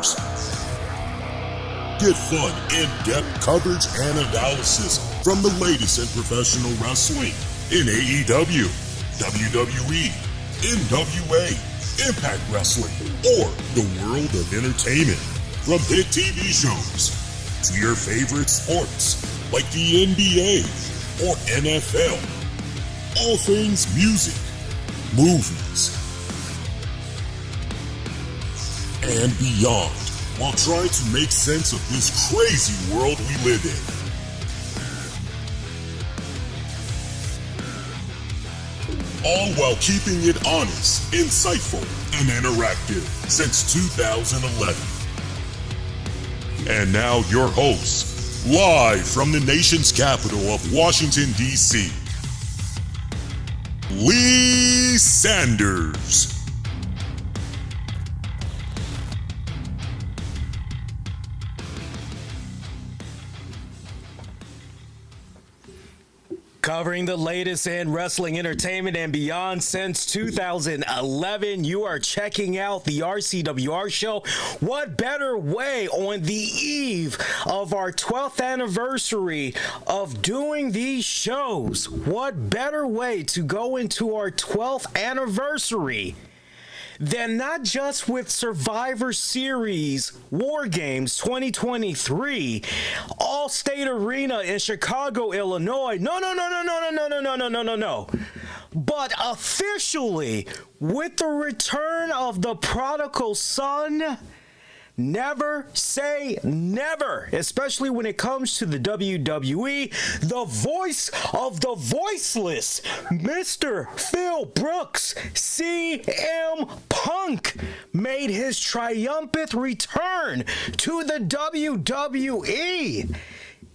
Stars. Get fun, in-depth coverage and analysis from the latest in professional wrestling in AEW, WWE, NWA, Impact Wrestling, or the world of entertainment. From hit TV shows to your favorite sports like the NBA or NFL. All things music, movies, and beyond, while trying to make sense of this crazy world we live in. All while keeping it honest, insightful, and interactive since 2011. And now your host, live from the nation's capital of Washington, D.C., Lee Sanders. Covering the latest in wrestling entertainment and beyond since 2011, you are checking out the RCWR show. What better way on the eve of our 12th anniversary of doing these shows? What better way to go into our 12th anniversary than not just with Survivor Series War Games 2023, AllState Arena in Chicago, Illinois. No. But officially, with the return of the prodigal son, never say never, especially when it comes to the WWE. The voice of the voiceless, Mr. Phil Brooks, CM Punk, made his triumphant return to the WWE.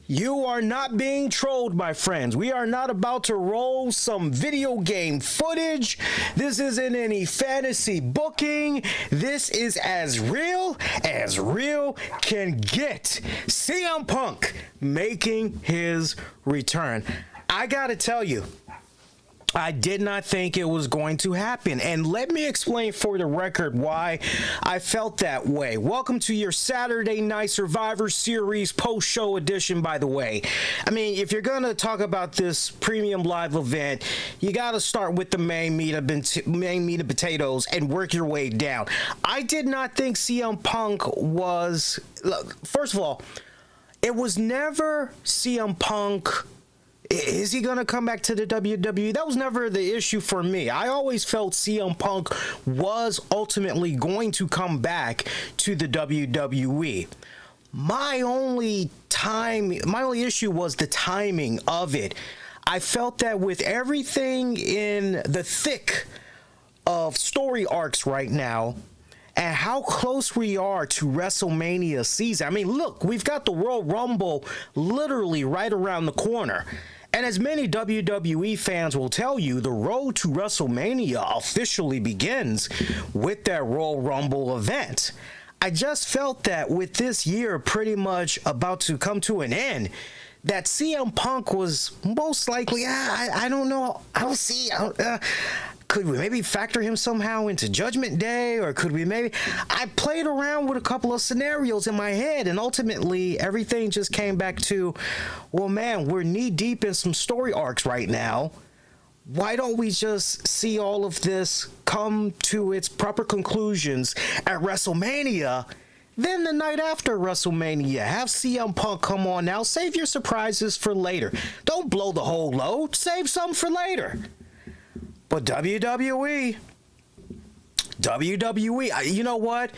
You are not being trolled, my friends. We are not about to roll some video game footage. This isn't any fantasy booking. This is as real can get. CM Punk making his return. I gotta tell you, I did not think it was going to happen. And let me explain for the record why I felt that way. Welcome to your Saturday night Survivor Series post-show edition, by the way. I mean, if you're going to talk about this premium live event, you got to start with the main meat of potatoes and work your way down. I did not think CM Punk was... Look, first of all, it was never CM Punk... Is he going to come back to the WWE? That was never the issue for me. I always felt CM Punk was ultimately going to come back to the WWE. My only issue was the timing of it. I felt that with everything in the thick of story arcs right now, and how close we are to WrestleMania season. I mean, look, we've got the Royal Rumble literally right around the corner. And as many WWE fans will tell you, the road to WrestleMania officially begins with that Royal Rumble event. I just felt that with this year pretty much about to come to an end, that CM Punk was most likely, I don't know, could we maybe factor him somehow into Judgment Day, or could we maybe... I played around with a couple of scenarios in my head, and ultimately everything just came back to, well, man, we're knee deep in some story arcs right now. Why don't we just see all of this come to its proper conclusions at WrestleMania? Then the night after WrestleMania, have CM Punk come on now. Save your surprises for later. Don't blow the whole load. Save some for later. But WWE, you know what?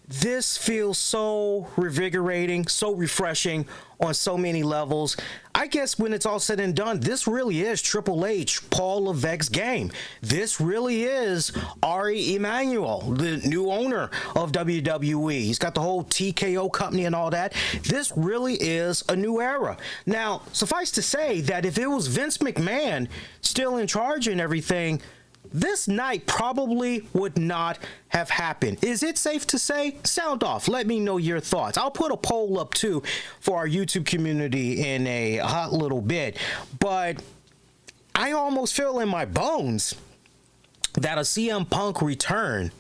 This feels so revigorating, so refreshing on so many levels. I guess when it's all said and done, this really is Triple H, Paul Levesque's game. This really is Ari Emanuel, the new owner of WWE. He's got the whole TKO company and all that. This really is a new era. Now, suffice to say that if it was Vince McMahon still in charge and everything, this night probably would not have happened. Is it safe to say? Sound off. Let me know your thoughts. I'll put a poll up too for our YouTube community in a hot little bit. But I almost feel in my bones that a CM Punk return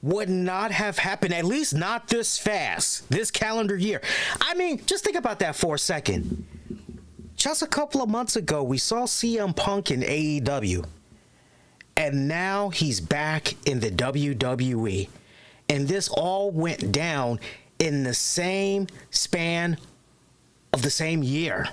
would not have happened, at least not this fast, this calendar year. I mean, just think about that for a second. Just a couple of months ago, we saw CM Punk in AEW, and now he's back in the WWE. And this all went down in the same span of the same year.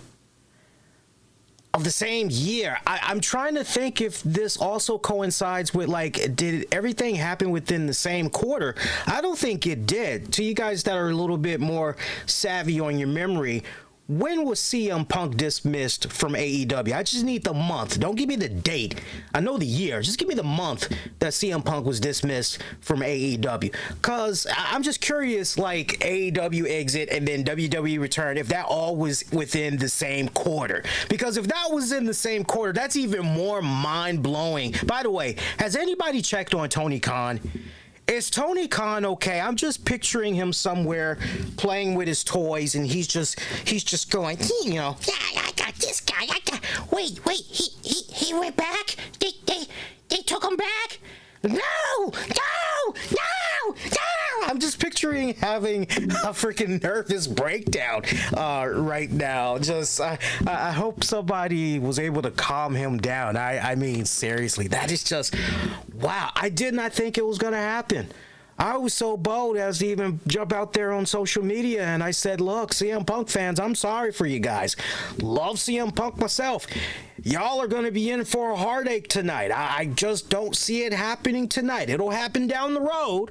I'm trying to think if this also coincides with, like, did everything happen within the same quarter? I don't think it did. To you guys that are a little bit more savvy on your memory, when was CM Punk dismissed from AEW? I just need the month. Don't give me the date. I know the year. Just give me the month that CM Punk was dismissed from AEW. Because I'm just curious, like, AEW exit and then WWE return, if that all was within the same quarter. Because if that was in the same quarter, that's even more mind-blowing. By the way, has anybody checked on Tony Khan? Is Tony Khan okay? I'm just picturing him somewhere playing with his toys, and he's just going, you know, yeah, I got this guy. Wait, he went back? They took him back? No! I'm just picturing having a freaking nervous breakdown right now. Just, I hope somebody was able to calm him down. I mean, seriously, that is just, wow. I did not think it was going to happen. I was so bold as to even jump out there on social media, and I said, look, CM Punk fans, I'm sorry for you guys. Love CM Punk myself. Y'all are going to be in for a heartache tonight. I just don't see it happening tonight. It'll happen down the road,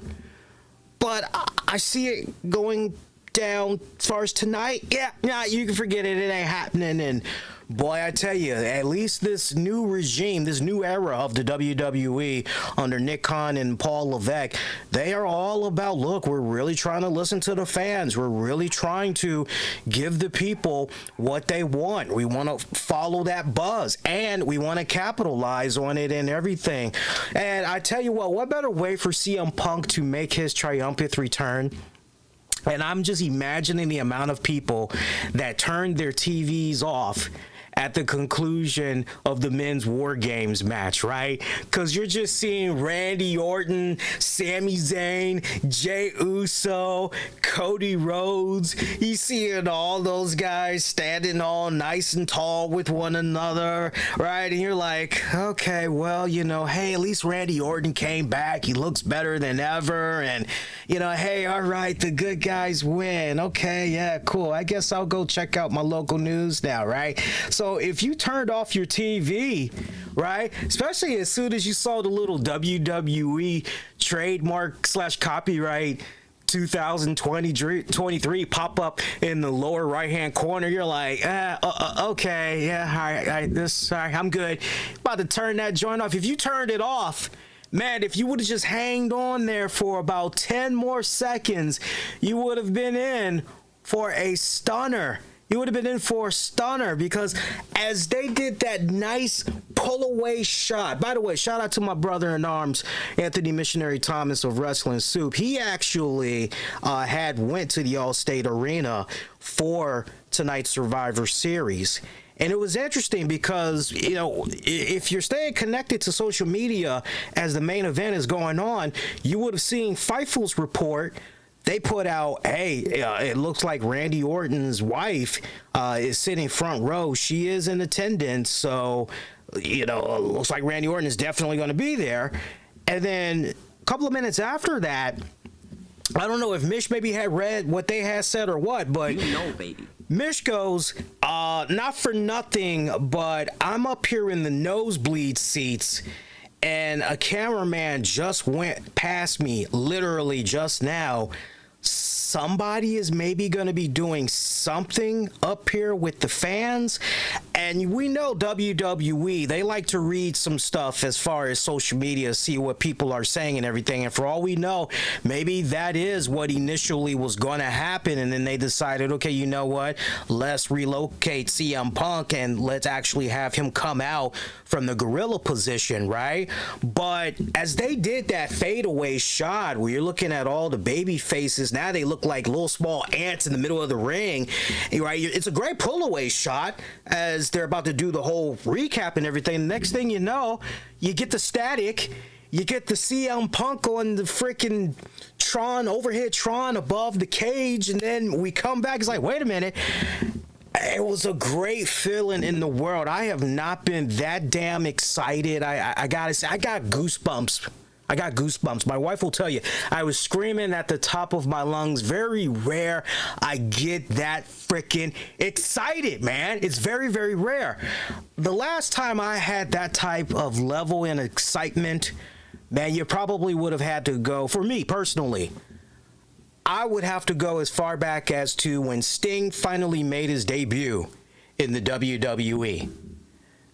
but I see it going down as far as tonight. Yeah, you can forget it. It ain't happening. And boy, I tell you, at least this new regime, this new era of the WWE under Nick Khan and Paul Levesque, they are all about, look, we're really trying to listen to the fans. We're really trying to give the people what they want. We want to follow that buzz, and we want to capitalize on it and everything. And I tell you what better way for CM Punk to make his triumphant return? And I'm just imagining the amount of people that turned their TVs off at the conclusion of the men's War Games match, right? Because you're just seeing Randy Orton, Sami Zayn, Jey Uso, Cody Rhodes. You seeing all those guys standing all nice and tall with one another, right? And you're like, okay, well, you know, hey, at least Randy Orton came back. He looks better than ever. And, you know, hey, all right, the good guys win. Okay, yeah, cool. I guess I'll go check out my local news now, right? So if you turned off your TV, right, especially as soon as you saw the little WWE trademark / copyright 2023 pop up in the lower right hand corner, you're like, okay, yeah, all right, I'm good. About to turn that joint off. If you turned it off, man, if you would have just hanged on there for about 10 more seconds, you would have been in for a stunner. You would have been in for a stunner, because as they did that nice pull-away shot. By the way, shout out to my brother-in-arms, Anthony Missionary Thomas of Wrestling Soup. He actually went to the AllState Arena for tonight's Survivor Series. And it was interesting because, you know, if you're staying connected to social media as the main event is going on, you would have seen Fightful's report. They put out, hey, it looks like Randy Orton's wife is sitting front row. She is in attendance. So, you know, looks like Randy Orton is definitely going to be there. And then a couple of minutes after that, I don't know if Mish maybe had read what they had said or what, but you know, baby. Mish goes, not for nothing, but I'm up here in the nosebleed seats, and a cameraman just went past me literally just now. Somebody is maybe going to be doing something up here with the fans. And we know WWE, they like to read some stuff as far as social media, see what people are saying and everything. And for all we know, maybe that is what initially was going to happen. And then they decided, okay, you know what? Let's relocate CM Punk and let's actually have him come out from the gorilla position, right? But as they did that fadeaway shot where you're looking at all the baby faces, now they look like little small ants in the middle of the ring, right? It's a great pull-away shot as they're about to do the whole recap and everything. The next thing you know, you get the static, You get the CM Punk on the freaking overhead Tron above the cage, and then we come back. It's like, wait a minute. It was a great feeling in the world. I have not been that damn excited. I gotta say, I got goosebumps. My wife will tell you, I was screaming at the top of my lungs. Very rare I get that freaking excited, man. It's very, very rare. The last time I had that type of level and excitement, man, you probably would have had to go, for me personally, I would have to go as far back as to when Sting finally made his debut in the WWE.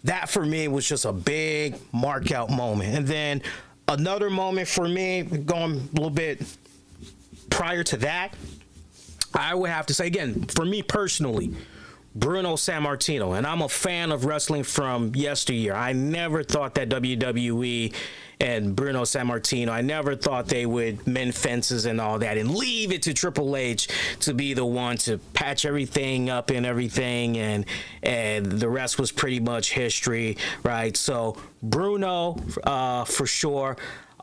That for me was just a big mark out moment. And then another moment for me, going a little bit prior to that, I would have to say, again, for me personally, Bruno Sammartino. And I'm a fan of wrestling from yesteryear. I never thought that WWE and Bruno Sammartino, I never thought they would mend fences and all that and leave it to Triple H to be the one to patch everything up and everything, and the rest was pretty much history, right? So Bruno, for sure.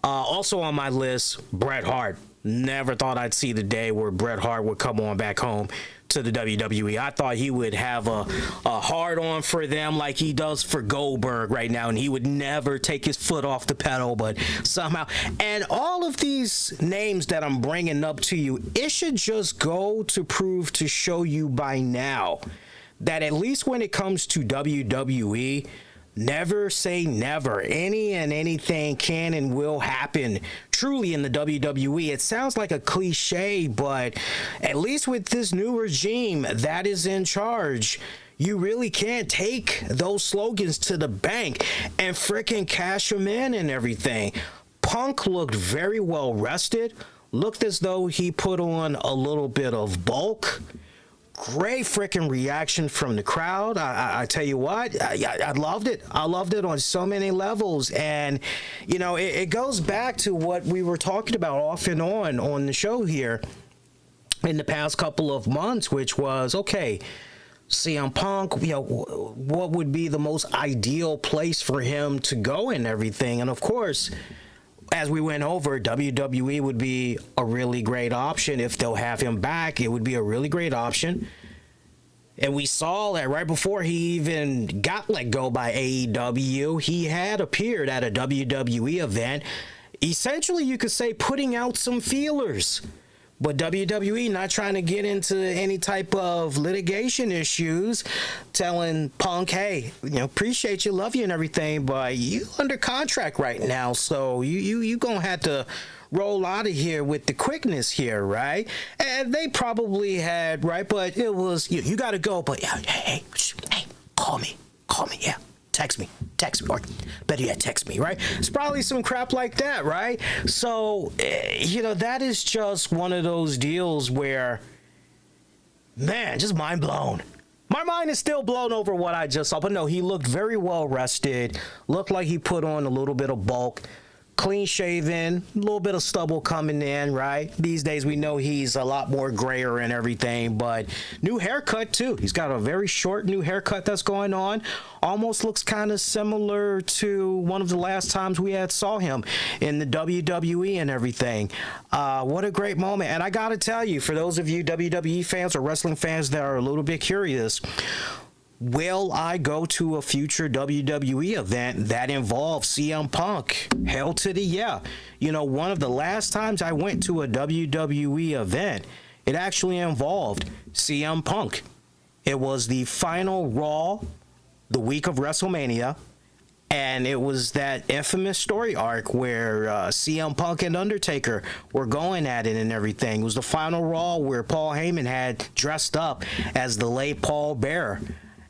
Also on my list, Bret Hart. Never thought I'd see the day where Bret Hart would come on back home to the WWE. I thought he would have a hard on for them like he does for Goldberg right now, and he would never take his foot off the pedal, but somehow. And all of these names that I'm bringing up to you, it should just go to prove to show you by now that at least when it comes to WWE, never say never. Any and anything can and will happen truly in the WWE. It sounds like a cliche, but at least with this new regime that is in charge, you really can't take those slogans to the bank and freaking cash them in and everything. Punk looked very well rested, looked as though he put on a little bit of bulk. Great freaking reaction from the crowd. I tell you what, I loved it. I loved it on so many levels. And, you know, it goes back to what we were talking about off and on the show here in the past couple of months, which was, okay, CM Punk, you know, what would be the most ideal place for him to go and everything. And, of course, as we went over, WWE would be a really great option. If they'll have him back, it would be a really great option. And we saw that right before he even got let go by AEW, he had appeared at a WWE event, essentially, you could say, putting out some feelers. But WWE not trying to get into any type of litigation issues, telling Punk, hey, you know, appreciate you, love you and everything, but you under contract right now, so you gonna have to roll out of here with the quickness here, right? And they probably had, right, but it was, you got to go, but hey, call me, yeah. Text me, or better yet, text me, right? It's probably some crap like that, right? So, you know, that is just one of those deals where, man, just mind blown. My mind is still blown over what I just saw, but no, he looked very well rested, looked like he put on a little bit of bulk, clean shaven, a little bit of stubble coming in, right? These days we know he's a lot more grayer and everything, but new haircut too. He's got a very short new haircut that's going on. Almost looks kind of similar to one of the last times we had saw him in the WWE and everything. What a great moment. And I got to tell you, for those of you WWE fans or wrestling fans that are a little bit curious, will I go to a future WWE event that involves CM Punk? Hell to the yeah. You know, one of the last times I went to a WWE event, it actually involved CM Punk. It was the final Raw, the week of WrestleMania, and it was that infamous story arc where CM Punk and Undertaker were going at it and everything. It was the final Raw where Paul Heyman had dressed up as the late Paul Bearer.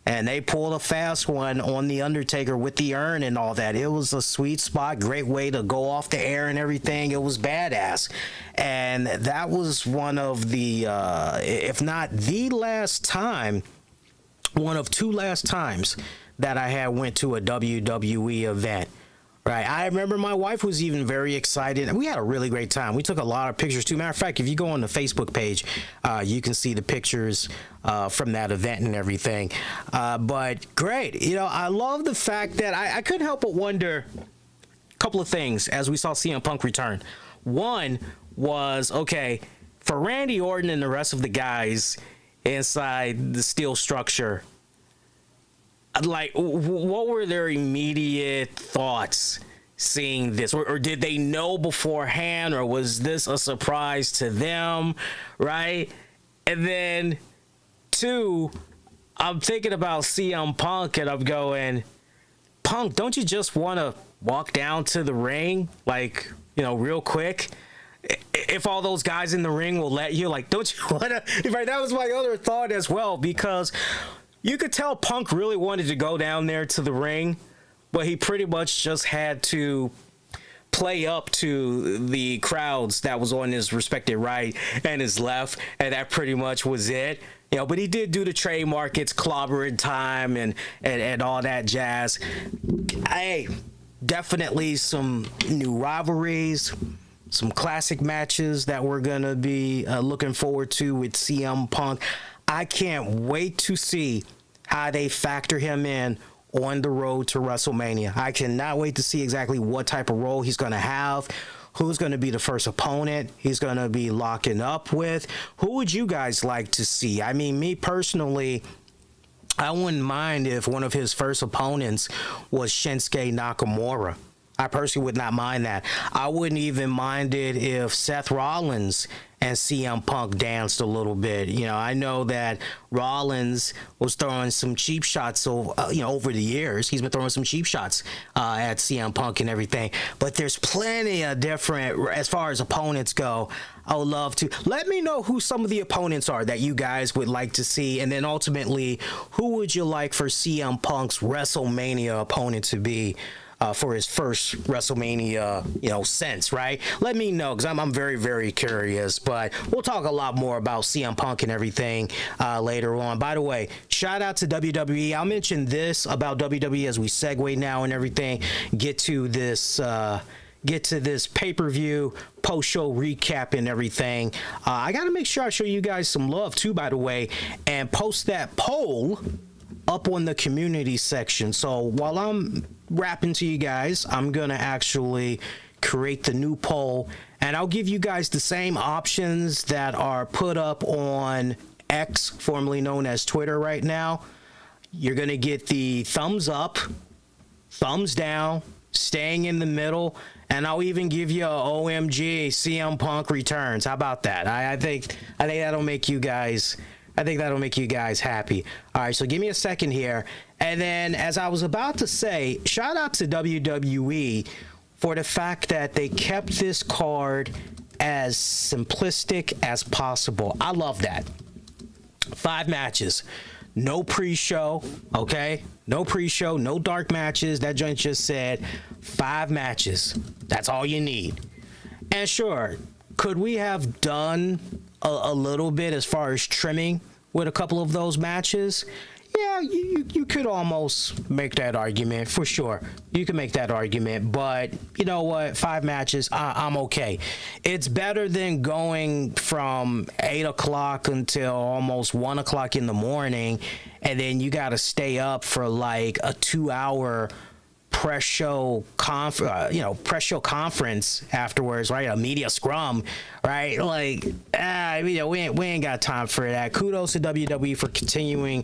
And they pulled a fast one on The Undertaker with the urn and all that. It was a sweet spot, great way to go off the air and everything. It was badass. And that was one of the, if not the last time, one of two last times that I had went to a WWE event. Right. I remember my wife was even very excited. We had a really great time. We took a lot of pictures too. Matter of fact, if you go on the Facebook page, you can see the pictures from that event and everything. But great. You know, I love the fact that I couldn't help but wonder, couple of things as we saw CM Punk return. One was, okay, for Randy Orton and the rest of the guys inside the steel structure, like, what were their immediate thoughts seeing this? Or did they know beforehand, or was this a surprise to them, right? And then, two, I'm thinking about CM Punk, and I'm going, Punk, don't you just want to walk down to the ring, like, you know, real quick? If all those guys in the ring will let you, like, don't you want to? Right, that was my other thought as well, because you could tell Punk really wanted to go down there to the ring, but he pretty much just had to play up to the crowds that was on his respected right and his left, and that pretty much was it. You know, but he did do the trademark, it's clobbering time and all that jazz. Hey, definitely some new rivalries, some classic matches that we're going to be looking forward to with CM Punk. I can't wait to see how they factor him in on the road to WrestleMania. I cannot wait to see exactly what type of role he's going to have, who's going to be the first opponent he's going to be locking up with. Who would you guys like to see? I mean, me personally, I wouldn't mind if one of his first opponents was Shinsuke Nakamura. I personally would not mind that. I wouldn't even mind it if Seth Rollins and CM Punk danced a little bit. You know, I know that Rollins was throwing some cheap shots over the years. He's been throwing some cheap shots at CM Punk and everything. But there's plenty of different, as far as opponents go. I would love to. Let me know who some of the opponents are that you guys would like to see. And then ultimately, who would you like for CM Punk's WrestleMania opponent to be? For his first WrestleMania, sense, right? Let me know, because I'm very, very curious. But we'll talk a lot more about CM Punk and everything later on. By the way, shout out to WWE. I'll mention this about WWE as we segue now and everything. Get to this pay-per-view post-show recap and everything. I got to make sure I show you guys some love, too, by the way, and post that poll up on the community section. So while I'm rapping to you guys, I'm gonna actually create the new poll, and I'll give you guys the same options that are put up on X, formerly known as Twitter right now. You're gonna get the thumbs up, thumbs down, staying in the middle, and I'll even give you a OMG CM Punk returns. How about that? I think that'll make you guys happy. All right, so give me a second here. And then, as I was about to say, shout out to WWE for the fact that they kept this card as simplistic as possible. I love that. 5 matches. No pre-show, okay? No pre-show, no dark matches. That joint just said 5 matches. That's all you need. And sure, could we have done a little bit as far as trimming with a couple of those matches? Yeah, you could almost make that argument, for sure. You can make that argument, but you know what? 5 matches, I'm okay. It's better than going from 8 o'clock until almost 1 o'clock in the morning, and then you got to stay up for like a 2-hour press-show conference afterwards, right? A media scrum, right? Like, we ain't got time for that. Kudos to WWE for continuing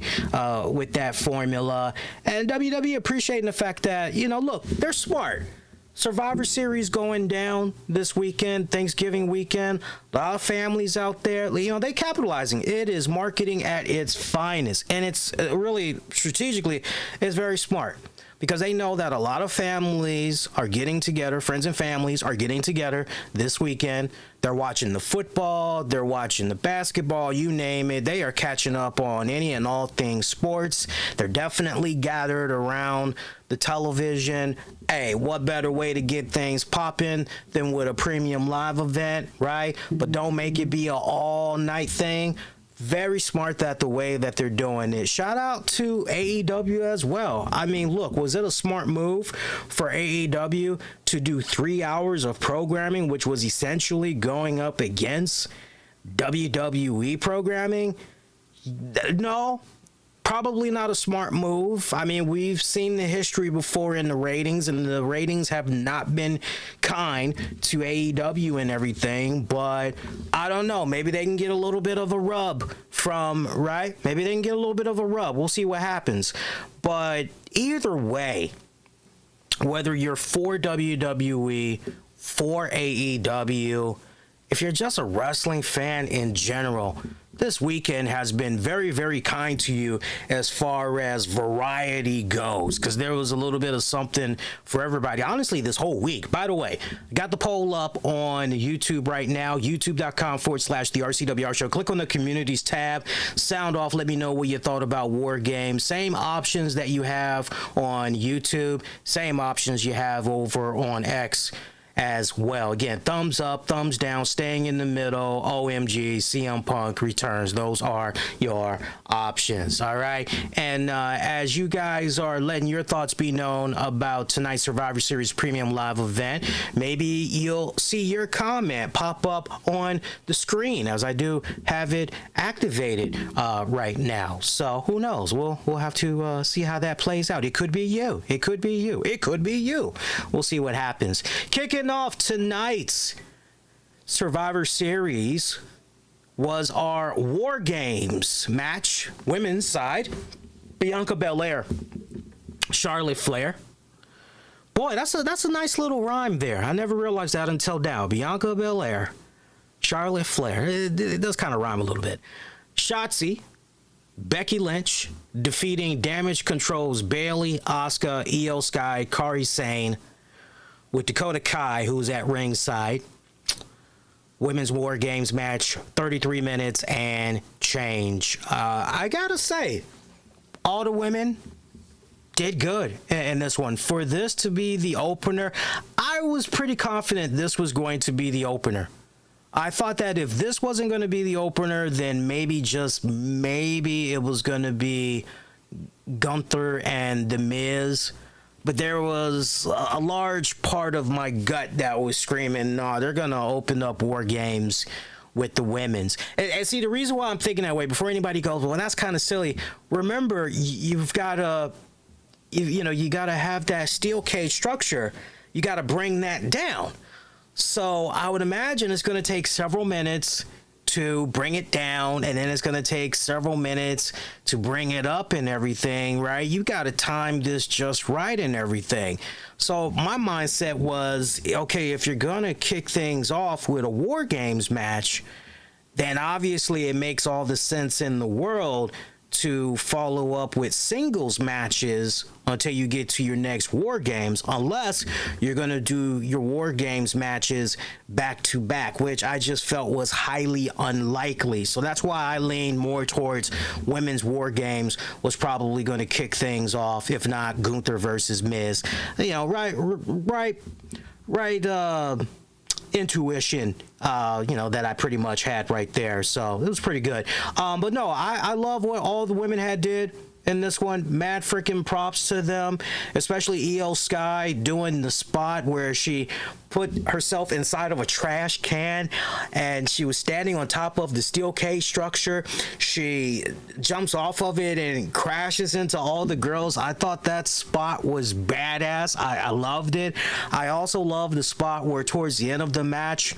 with that formula, and WWE appreciating the fact that, look, they're smart. Survivor Series going down this weekend, Thanksgiving weekend. A lot of families out there, they capitalizing. It is marketing at its finest, and it's really strategically, it's very smart. Because they know that a lot of families are getting together, friends and families are getting together this weekend. They're watching the football, they're watching the basketball, you name it. They are catching up on any and all things sports. They're definitely gathered around the television. Hey, what better way to get things popping than with a premium live event, right? But don't make it be an all-night thing. Very smart that the way that they're doing it. Shout out to AEW as well. I mean, look, was it a smart move for AEW to do 3 hours of programming, which was essentially going up against WWE programming? No, Probably not a smart move. I mean, we've seen the history before in the ratings, and the ratings have not been kind to AEW and everything, but I don't know. Maybe they can get a little bit of a rub from, right? Maybe they can get a little bit of a rub. We'll see what happens. But either way, whether you're for WWE, for AEW, if you're just a wrestling fan in general, this weekend has been very, very kind to you as far as variety goes, because there was a little bit of something for everybody. Honestly, this whole week. By the way, I got the poll up on YouTube right now, youtube.com/the RCWR show. Click on the communities tab, sound off, let me know what you thought about War Games. Same options that you have on YouTube, same options you have over on X as well. Again, thumbs up, thumbs down, staying in the middle, OMG, CM Punk returns. Those are your options, all right? And as you guys are letting your thoughts be known about tonight's Survivor Series Premium Live event, maybe you'll see your comment pop up on the screen, as I do have it activated right now. So who knows? We'll have to see how that plays out. It could be you. It could be you. It could be you. We'll see what happens. Kicking off tonight's Survivor Series was our War Games match, women's side. Bianca Belair, Charlotte Flair. Boy, that's a nice little rhyme there. I never realized that until now. Bianca Belair, Charlotte Flair. It does kind of rhyme a little bit. Shotzi, Becky Lynch defeating Damage Control's Bayley, Asuka, Io Sky, Kairi Sane, with Dakota Kai, who's at ringside. Women's War Games match, 33 minutes and change. I gotta say, all the women did good in this one. For this to be the opener, I was pretty confident this was going to be the opener. I thought that if this wasn't going to be the opener, then maybe, just maybe, it was going to be Gunther and The Miz. But there was a large part of my gut that was screaming, no, they're going to open up War Games with the women's. And see, the reason why I'm thinking that way, before anybody goes, well, that's kind of silly. Remember, you've got to, you got to have that steel cage structure. You got to bring that down. So I would imagine it's going to take several minutes to bring it down, and then it's going to take several minutes to bring it up and everything, right? You got to time this just right and everything. So my mindset was, okay, if you're going to kick things off with a War Games match, then obviously it makes all the sense in the world to follow up with singles matches until you get to your next War Games, unless you're going to do your War Games matches back to back, which I just felt was highly unlikely. So that's why I leaned more towards women's War Games was probably going to kick things off, if not Gunther versus Miz. Right intuition, that I pretty much had right there. So it was pretty good. But no, I love what all the women had did in this one. Mad freaking props to them, especially Io Sky doing the spot where she put herself inside of a trash can and she was standing on top of the steel cage structure. She jumps off of it and crashes into all the girls. I thought that spot was badass. I loved it. I also loved the spot where towards the end of the match,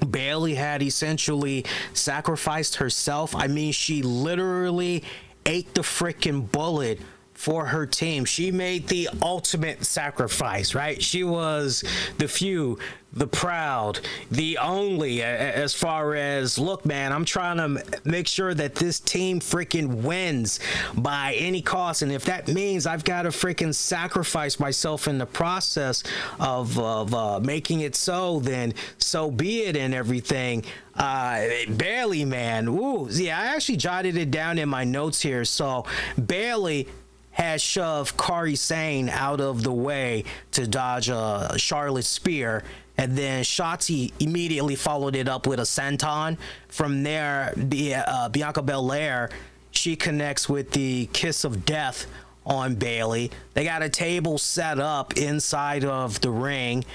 Bayley had essentially sacrificed herself. I mean, she literally ate the freaking bullet for her team. She made the ultimate sacrifice, right? She was the few, the proud, the only, as far as, look, man, I'm trying to make sure that this team freaking wins by any cost. And if that means I've got to freaking sacrifice myself in the process of making it so, then so be it and everything. Bayley, man. Ooh, yeah, I actually jotted it down in my notes here. So Bayley has shoved Kairi Sane out of the way to dodge a Charlotte spear, and then Shotzi immediately followed it up with a senton. From there, Bianca Belair, she connects with the kiss of death on Bayley. They got a table set up inside of the ring.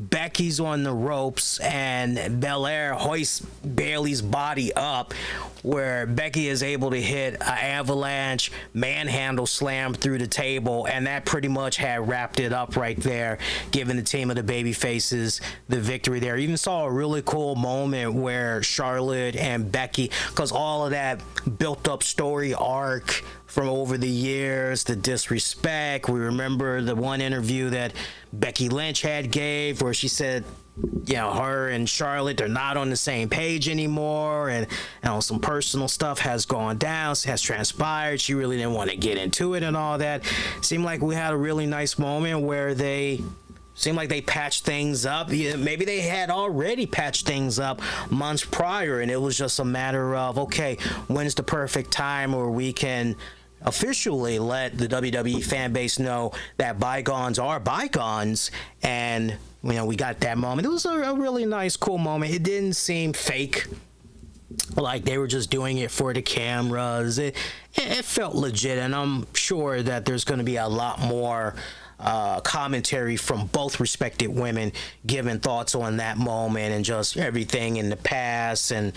Becky's on the ropes and Belair hoists Bayley's body up, where Becky is able to hit an avalanche manhandle slam through the table, and that pretty much had wrapped it up right there, giving the team of the babyfaces the victory there. Even saw a really cool moment where Charlotte and Becky, because all of that built up story arc from over the years, the disrespect. We remember the one interview that Becky Lynch had gave where she said, you know, her and Charlotte, they're not on the same page anymore, and you know, some personal stuff has gone down, has transpired. She really didn't want to get into it and all that. Seemed like we had a really nice moment where they seemed like they patched things up. Maybe they had already patched things up months prior, and it was just a matter of, okay, when's the perfect time where we can officially let the WWE fan base know that bygones are bygones. And you know, we got that moment. It was a really nice, cool moment. It didn't seem fake, like they were just doing it for the cameras. It felt legit, and I'm sure that there's going to be a lot more commentary from both respected women giving thoughts on that moment and just everything in the past and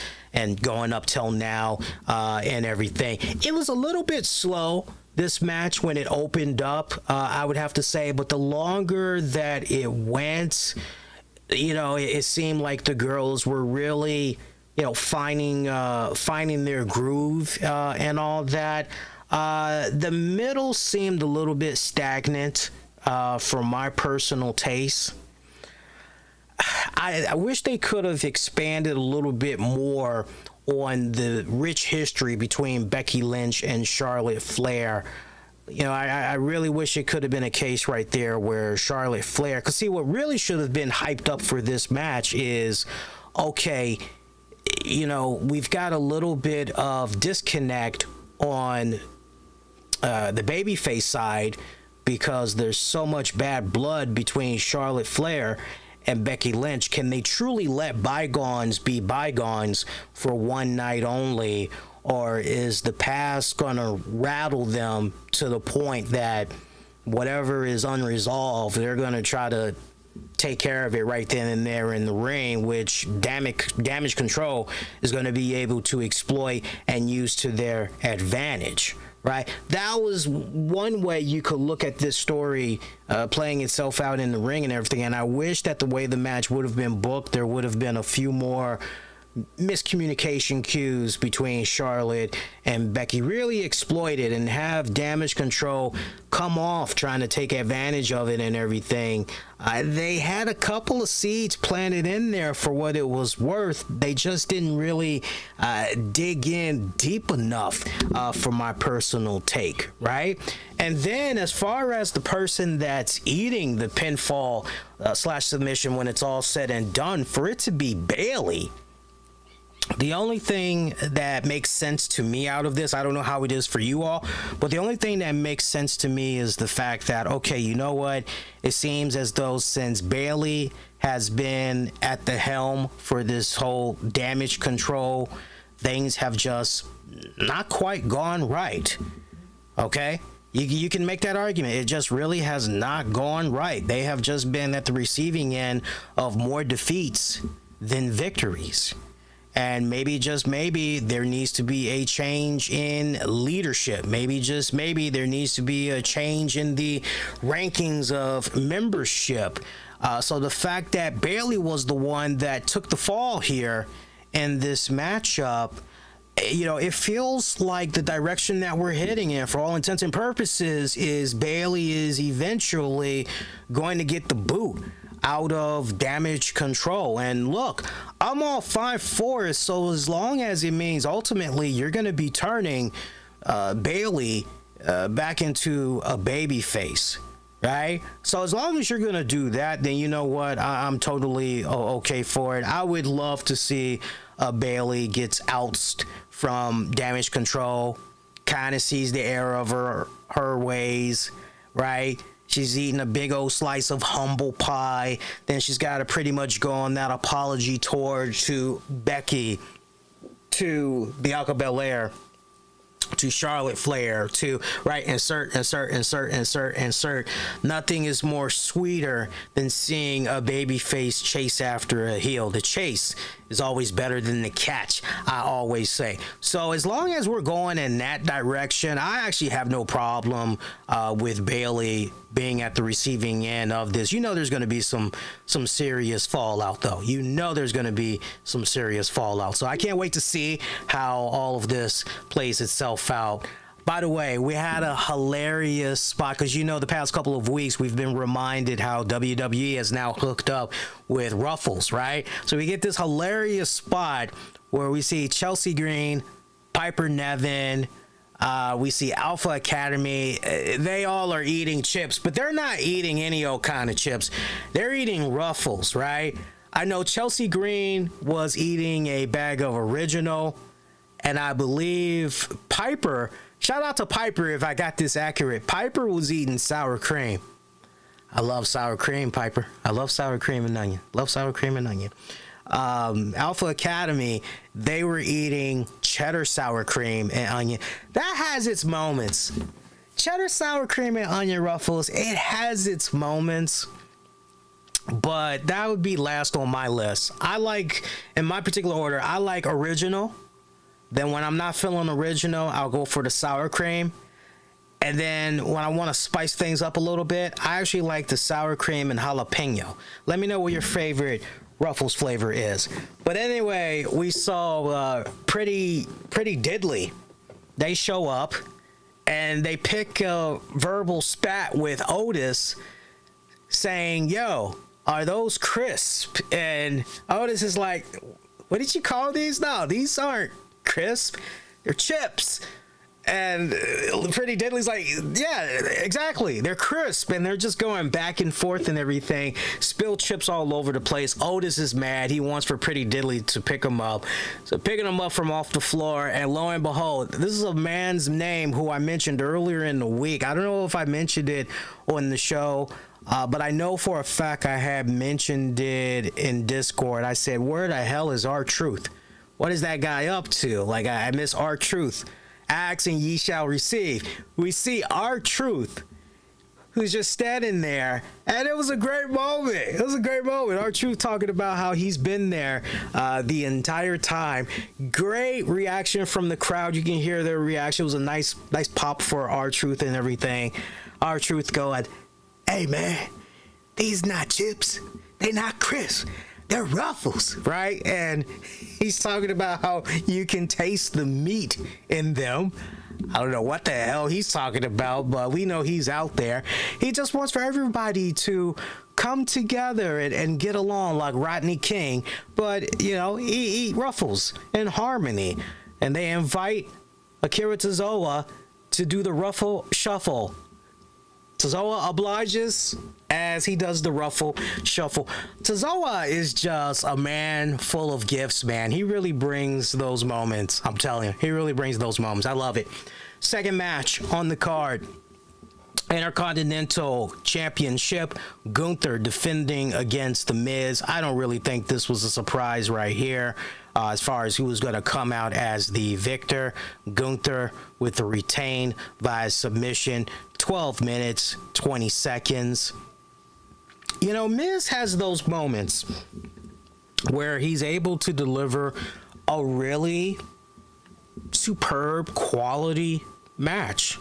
going up till now and everything. It was a little bit slow, this match, when it opened up, I would have to say, but the longer that it went, you know, it seemed like the girls were really, you know, finding their groove and all that. The middle seemed a little bit stagnant for my personal taste. I wish they could have expanded a little bit more on the rich history between Becky Lynch and Charlotte Flair. You know, I really wish it could have been a case right there where Charlotte Flair, because see, what really should have been hyped up for this match is, okay, you know, we've got a little bit of disconnect on the babyface side because there's so much bad blood between Charlotte Flair and Becky Lynch. Can they truly let bygones be bygones for one night only, or is the past gonna rattle them to the point that whatever is unresolved, they're gonna try to take care of it right then and there in the ring, which damage control is going to be able to exploit and use to their advantage, right? That was one way you could look at this story playing itself out in the ring and everything. And I wish that the way the match would have been booked, there would have been a few more miscommunication cues between Charlotte and Becky, really exploited and have damage control come off trying to take advantage of it and everything. They had a couple of seeds planted in there for what it was worth. They just didn't really dig in deep enough for my personal take, right? And then as far as the person that's eating the pinfall slash submission when it's all said and done, for it to be Bayley, the only thing that makes sense to me out of this, I don't know how it is for you all, but the only thing that makes sense to me is the fact that, okay, you know what? It seems as though since Bayley has been at the helm for this whole damage control, things have just not quite gone right. Okay? You can make that argument. It just really has not gone right. They have just been at the receiving end of more defeats than victories. And maybe, just maybe, there needs to be a change in leadership. Maybe, just maybe, there needs to be a change in the rankings of membership. So the fact that Bayley was the one that took the fall here in this matchup, you know, it feels like the direction that we're heading in, for all intents and purposes, is Bayley is eventually going to get the boot out of damage control. And look, I'm all fine for it, so as long as it means ultimately you're going to be turning Bayley back into a baby face, right? So as long as you're going to do that, then you know what, I'm totally okay for it. I would love to see Bayley gets ousted from damage control, kind of sees the error of her ways, right? She's eating a big old slice of humble pie. Then she's got to pretty much go on that apology tour to Becky, to Bianca Belair, to Charlotte Flair to insert. Nothing is more sweeter than seeing a babyface chase after a heel. The chase is always better than the catch, I always say. So as long as we're going in that direction, I actually have no problem with Bayley being at the receiving end of this. There's going to be some serious fallout, though. There's going to be some serious fallout. So I can't wait to see how all of this plays itself out. By the way, we had a hilarious spot because the past couple of weeks we've been reminded how WWE is now hooked up with Ruffles, right? So we get this hilarious spot where we see Chelsea Green, Piper Niven, we see Alpha Academy. They all are eating chips, but they're not eating any old kind of chips. They're eating Ruffles, right? I know Chelsea Green was eating a bag of original, and I believe Piper, shout out to Piper if I got this accurate, Piper was eating sour cream. I love sour cream, Piper. I love sour cream and onion. Alpha Academy, they were eating cheddar sour cream and onion. That has its moments. Cheddar sour cream and onion Ruffles, it has its moments, but that would be last on my list. I like, in my particular order, I like original. Then when I'm not feeling original, I'll go for the sour cream. And then when I want to spice things up a little bit, I actually like the sour cream and jalapeno. Let me know what your favorite Ruffles flavor is. But anyway, we saw Pretty Diddly. They show up and they pick a verbal spat with Otis saying, "Yo, are those crisp?" And Otis is like, "What did you call these? No, these aren't crisp, they're chips." And Pretty Diddly's like, "Yeah, exactly, they're crisp," and they're just going back and forth and everything. Spilled chips all over the place. Otis is mad. He wants for Pretty Diddly to pick him up. So picking him up from off the floor, and lo and behold, this is a man's name who I mentioned earlier in the week. I don't know if I mentioned it on the show, but I know for a fact I had mentioned it in Discord. I said, "Where the hell is R-Truth? What is that guy up to?" Like, I miss R-Truth. Ask and ye shall receive. We see R-Truth, who's just standing there, and it was a great moment. R-Truth talking about how he's been there the entire time. Great reaction from the crowd. You can hear their reaction. It was a nice pop for R-Truth and everything. R-Truth going, "Hey man, these not chips. They not crisp. They're Ruffles," right? And he's talking about how you can taste the meat in them. I don't know what the hell he's talking about, but we know he's out there. He just wants for everybody to come together and get along like Rodney King, but, eat Ruffles in harmony. And they invite Akira Tozawa to do the Ruffle Shuffle. Tozawa obliges as he does the Ruffle Shuffle. Tozawa is just a man full of gifts, man. He really brings those moments. I'm telling you, he really brings those moments. I love it. Second match on the card. Intercontinental Championship. Gunther defending against The Miz. I don't really think this was a surprise right here. As far as who was going to come out as the victor, Gunther with the retain via submission, 12 minutes, 20 seconds. Miz has those moments where he's able to deliver a really superb quality match.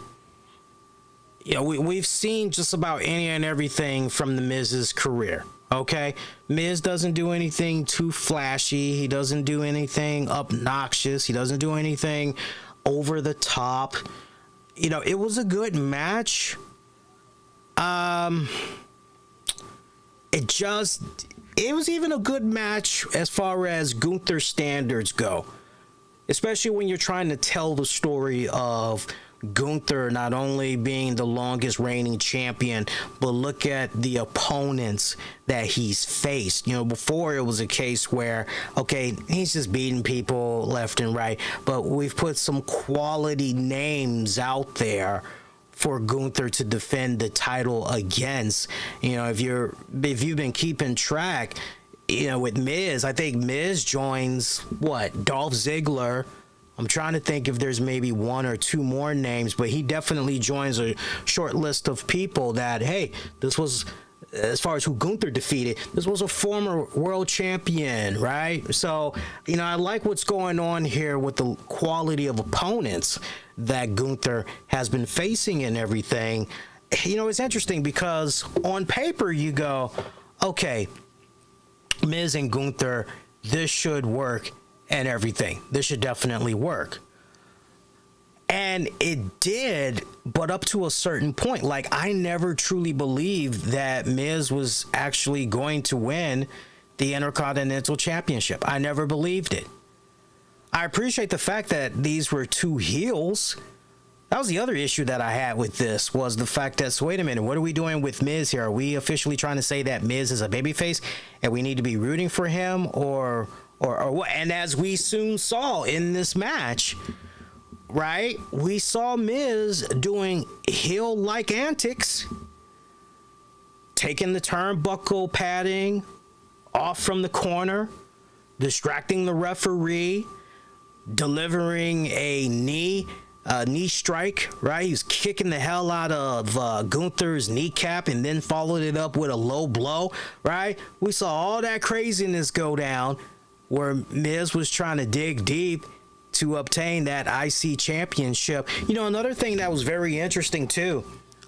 We've seen just about any and everything from the Miz's career. Okay, Miz doesn't do anything too flashy. He doesn't do anything obnoxious. He doesn't do anything over the top. It was a good match. It was even a good match as far as Gunther standards go, especially when you're trying to tell the story of Gunther not only being the longest reigning champion, but look at the opponents that he's faced. Before it was a case where, okay, he's just beating people left and right, but we've put some quality names out there for Gunther to defend the title against. If you've been keeping track, with Miz, I think Miz joins Dolph Ziggler, I'm trying to think if there's maybe one or two more names, but he definitely joins a short list of people that, hey, this was, as far as who Gunther defeated, this was a former world champion, right? So, I like what's going on here with the quality of opponents that Gunther has been facing and everything. It's interesting because on paper you go, okay, Miz and Gunther, this should work and everything. This should definitely work. And it did, but up to a certain point. Like, I never truly believed that Miz was actually going to win the Intercontinental Championship. I never believed it. I appreciate the fact that these were two heels. That was the other issue that I had with this, was the fact that, so wait a minute, what are we doing with Miz here? Are we officially trying to say that Miz is a babyface and we need to be rooting for him, or what? And as we soon saw in this match, right, we saw Miz doing heel-like antics, taking the turnbuckle padding off from the corner, distracting the referee, delivering a knee strike, right? He's kicking the hell out of Gunther's kneecap and then followed it up with a low blow, right? We saw all that craziness go down where Miz was trying to dig deep to obtain that IC championship. Another thing that was very interesting too,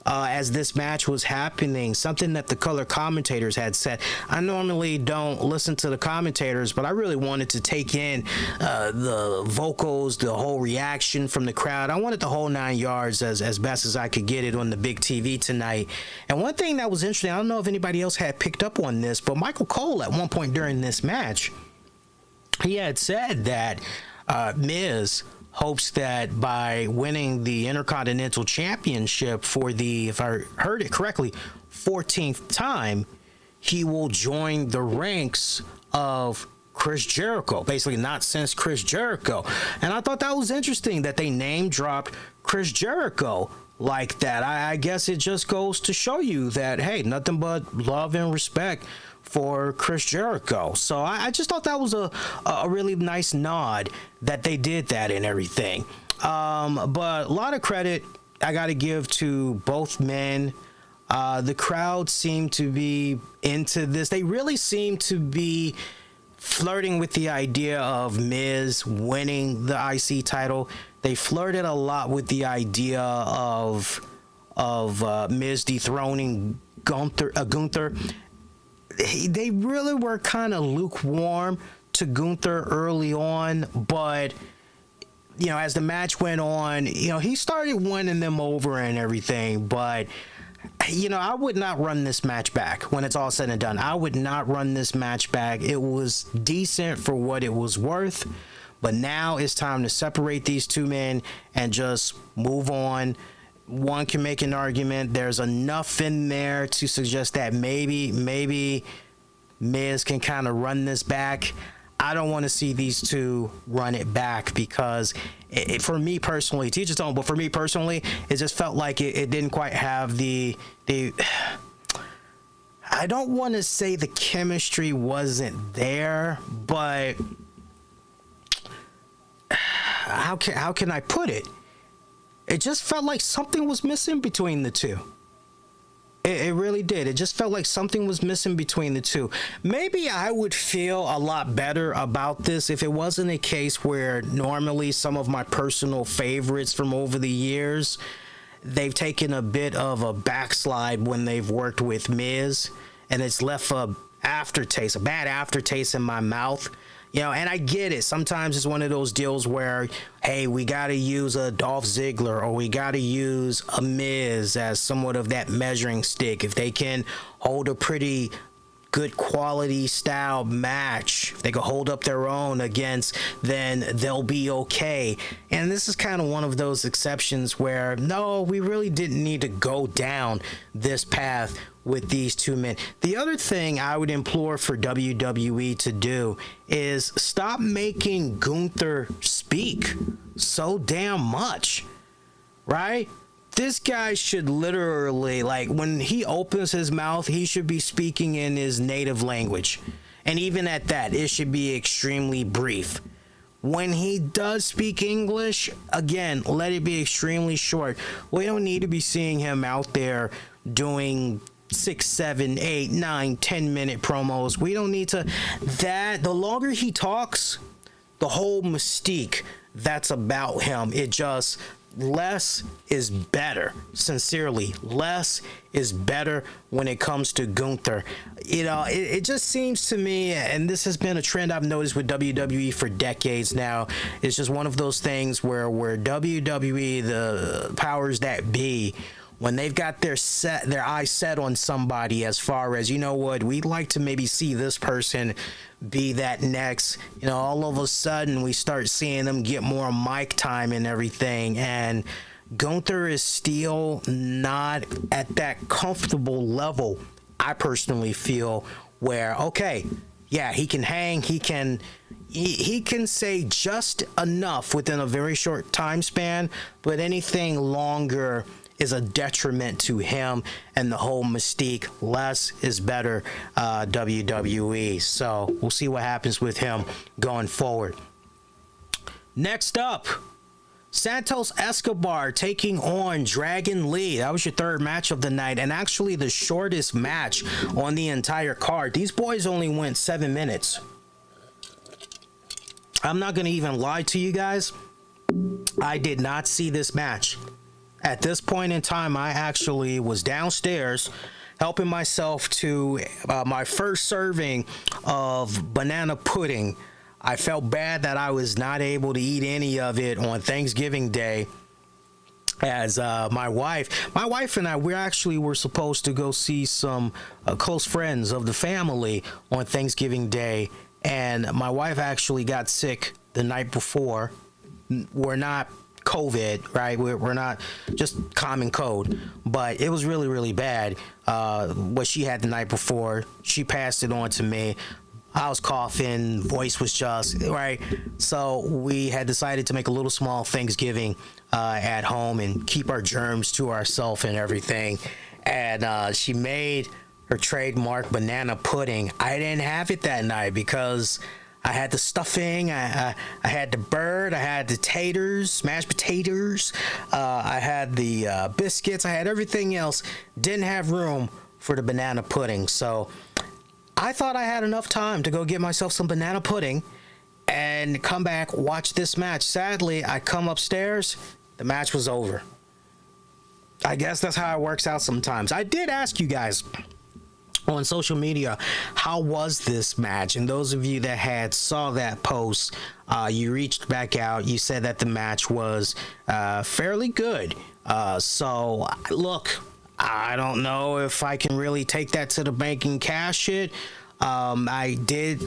as this match was happening, something that the color commentators had said. I normally don't listen to the commentators, but I really wanted to take in the vocals, the whole reaction from the crowd. I wanted the whole 9 yards as best as I could get it on the big TV tonight. And one thing that was interesting, I don't know if anybody else had picked up on this, but Michael Cole at one point during this match, he had said that Miz hopes that by winning the Intercontinental Championship for the, if I heard it correctly, 14th time, he will join the ranks of Chris Jericho, basically not since Chris Jericho. And I thought that was interesting that they name dropped Chris Jericho like that. I guess it just goes to show you that, hey, nothing but love and respect for Chris Jericho. So I just thought that was a really nice nod that they did that and everything. But a lot of credit I got to give to both men. The crowd seemed to be into this. They really seemed to be flirting with the idea of Miz winning the IC title. They flirted a lot with the idea of Miz dethroning Gunther. They really were kind of lukewarm to Gunther early on, but as the match went on, he started winning them over and everything. But I would not run this match back when it's all said and done. I would not run this match back. It was decent for what it was worth, but now it's time to separate these two men and just move on. One can make an argument. There's enough in there to suggest that maybe Miz can kind of run this back. I don't want to see these two run it back because for me personally, teach its own, but for me personally, it just felt like it didn't quite have the I don't want to say the chemistry wasn't there, but how can I put it? It just felt like something was missing between the two. It really did. It just felt like something was missing between the two. Maybe I would feel a lot better about this if it wasn't a case where normally some of my personal favorites from over the years, they've taken a bit of a backslide when they've worked with Miz, and it's left a bad aftertaste in my mouth. And I get it. Sometimes it's one of those deals where, hey, we got to use a Dolph Ziggler or we got to use a Miz as somewhat of that measuring stick. If they can hold a pretty good quality style match, if they can hold up their own against, then they'll be okay. And this is kind of one of those exceptions where, no, we really didn't need to go down this path with these two men. The other thing I would implore for WWE to do is stop making Gunther speak so damn much, right? This guy should literally, like, when he opens his mouth, he should be speaking in his native language. And even at that, it should be extremely brief. when he does speak English, again, let it be extremely short. We don't need to be seeing him out there doing 6, 7, 8, 9, 10-minute promos. We don't need to. The longer he talks, the whole mystique that's about him, it just, less is better. Sincerely, less is better when it comes to Gunther. It just seems to me, and this has been a trend I've noticed with WWE for decades now, it's just one of those things where WWE, the powers that be, when they've got their eyes set on somebody, as far as, you know what, we'd like to maybe see this person be that next, all of a sudden we start seeing them get more mic time and everything, and Gunther is still not at that comfortable level, I personally feel, where, okay, yeah, he can hang, he can say just enough within a very short time span, but anything longer is a detriment to him and the whole mystique. Less is better, WWE. So we'll see what happens with him going forward. Next up, Santos Escobar taking on Dragon Lee. That was your third match of the night, and actually the shortest match on the entire card. These boys only went 7 minutes. I'm not going to even lie to you guys. I did not see this match. At this point in time, I actually was downstairs helping myself to my first serving of banana pudding. I felt bad that I was not able to eat any of it on Thanksgiving Day, as my wife and I, were supposed to go see some close friends of the family on Thanksgiving Day, and my wife actually got sick the night before. We're not COVID, right? We're not, just common cold, but it was really, really bad. What she had the night before, she passed it on to me. I was coughing, voice was just, right? So we had decided to make a little small Thanksgiving at home and keep our germs to ourselves and everything. And she made her trademark banana pudding. I didn't have it that night because I had the stuffing, I had the bird, I had the taters, mashed potatoes, I had the biscuits, I had everything else. Didn't have room for the banana pudding. So I thought I had enough time to go get myself some banana pudding and come back, watch this match. Sadly, I come upstairs, the match was over. I guess that's how it works out sometimes. I did ask you guys on social media, how was this match? And those of you that saw that post, you reached back out. You said that the match was fairly good. So look, I don't know if I can really take that to the bank and cash it. I did,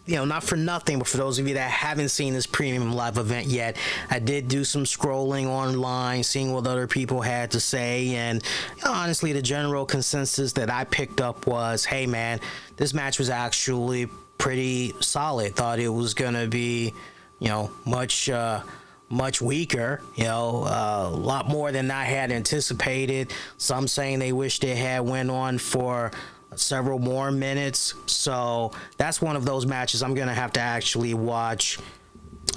not for nothing, but for those of you that haven't seen this premium live event yet, I did do some scrolling online, seeing what other people had to say, and honestly, the general consensus that I picked up was, hey man, this match was actually pretty solid. Thought it was gonna be, much weaker, a lot more than I had anticipated. Some saying they wish they had went on for several more minutes. So that's one of those matches I'm gonna have to actually watch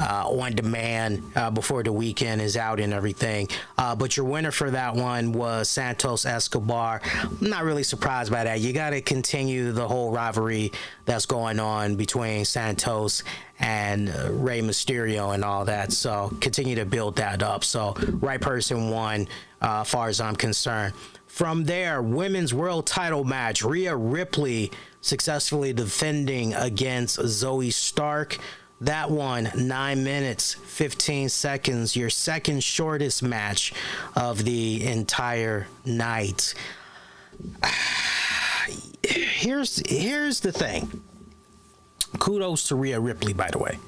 on demand before the weekend is out and everything. But your winner for that one was Santos Escobar. I'm not really surprised by that. You got to continue the whole rivalry that's going on between Santos and Rey Mysterio and all that. So continue to build that up. So right person won, as far as I'm concerned. From there, women's world title match. Rhea Ripley successfully defending against Zoe Stark. That one, 9 minutes, 15 seconds. Your second shortest match of the entire night. Here's the thing. Kudos to Rhea Ripley, by the way.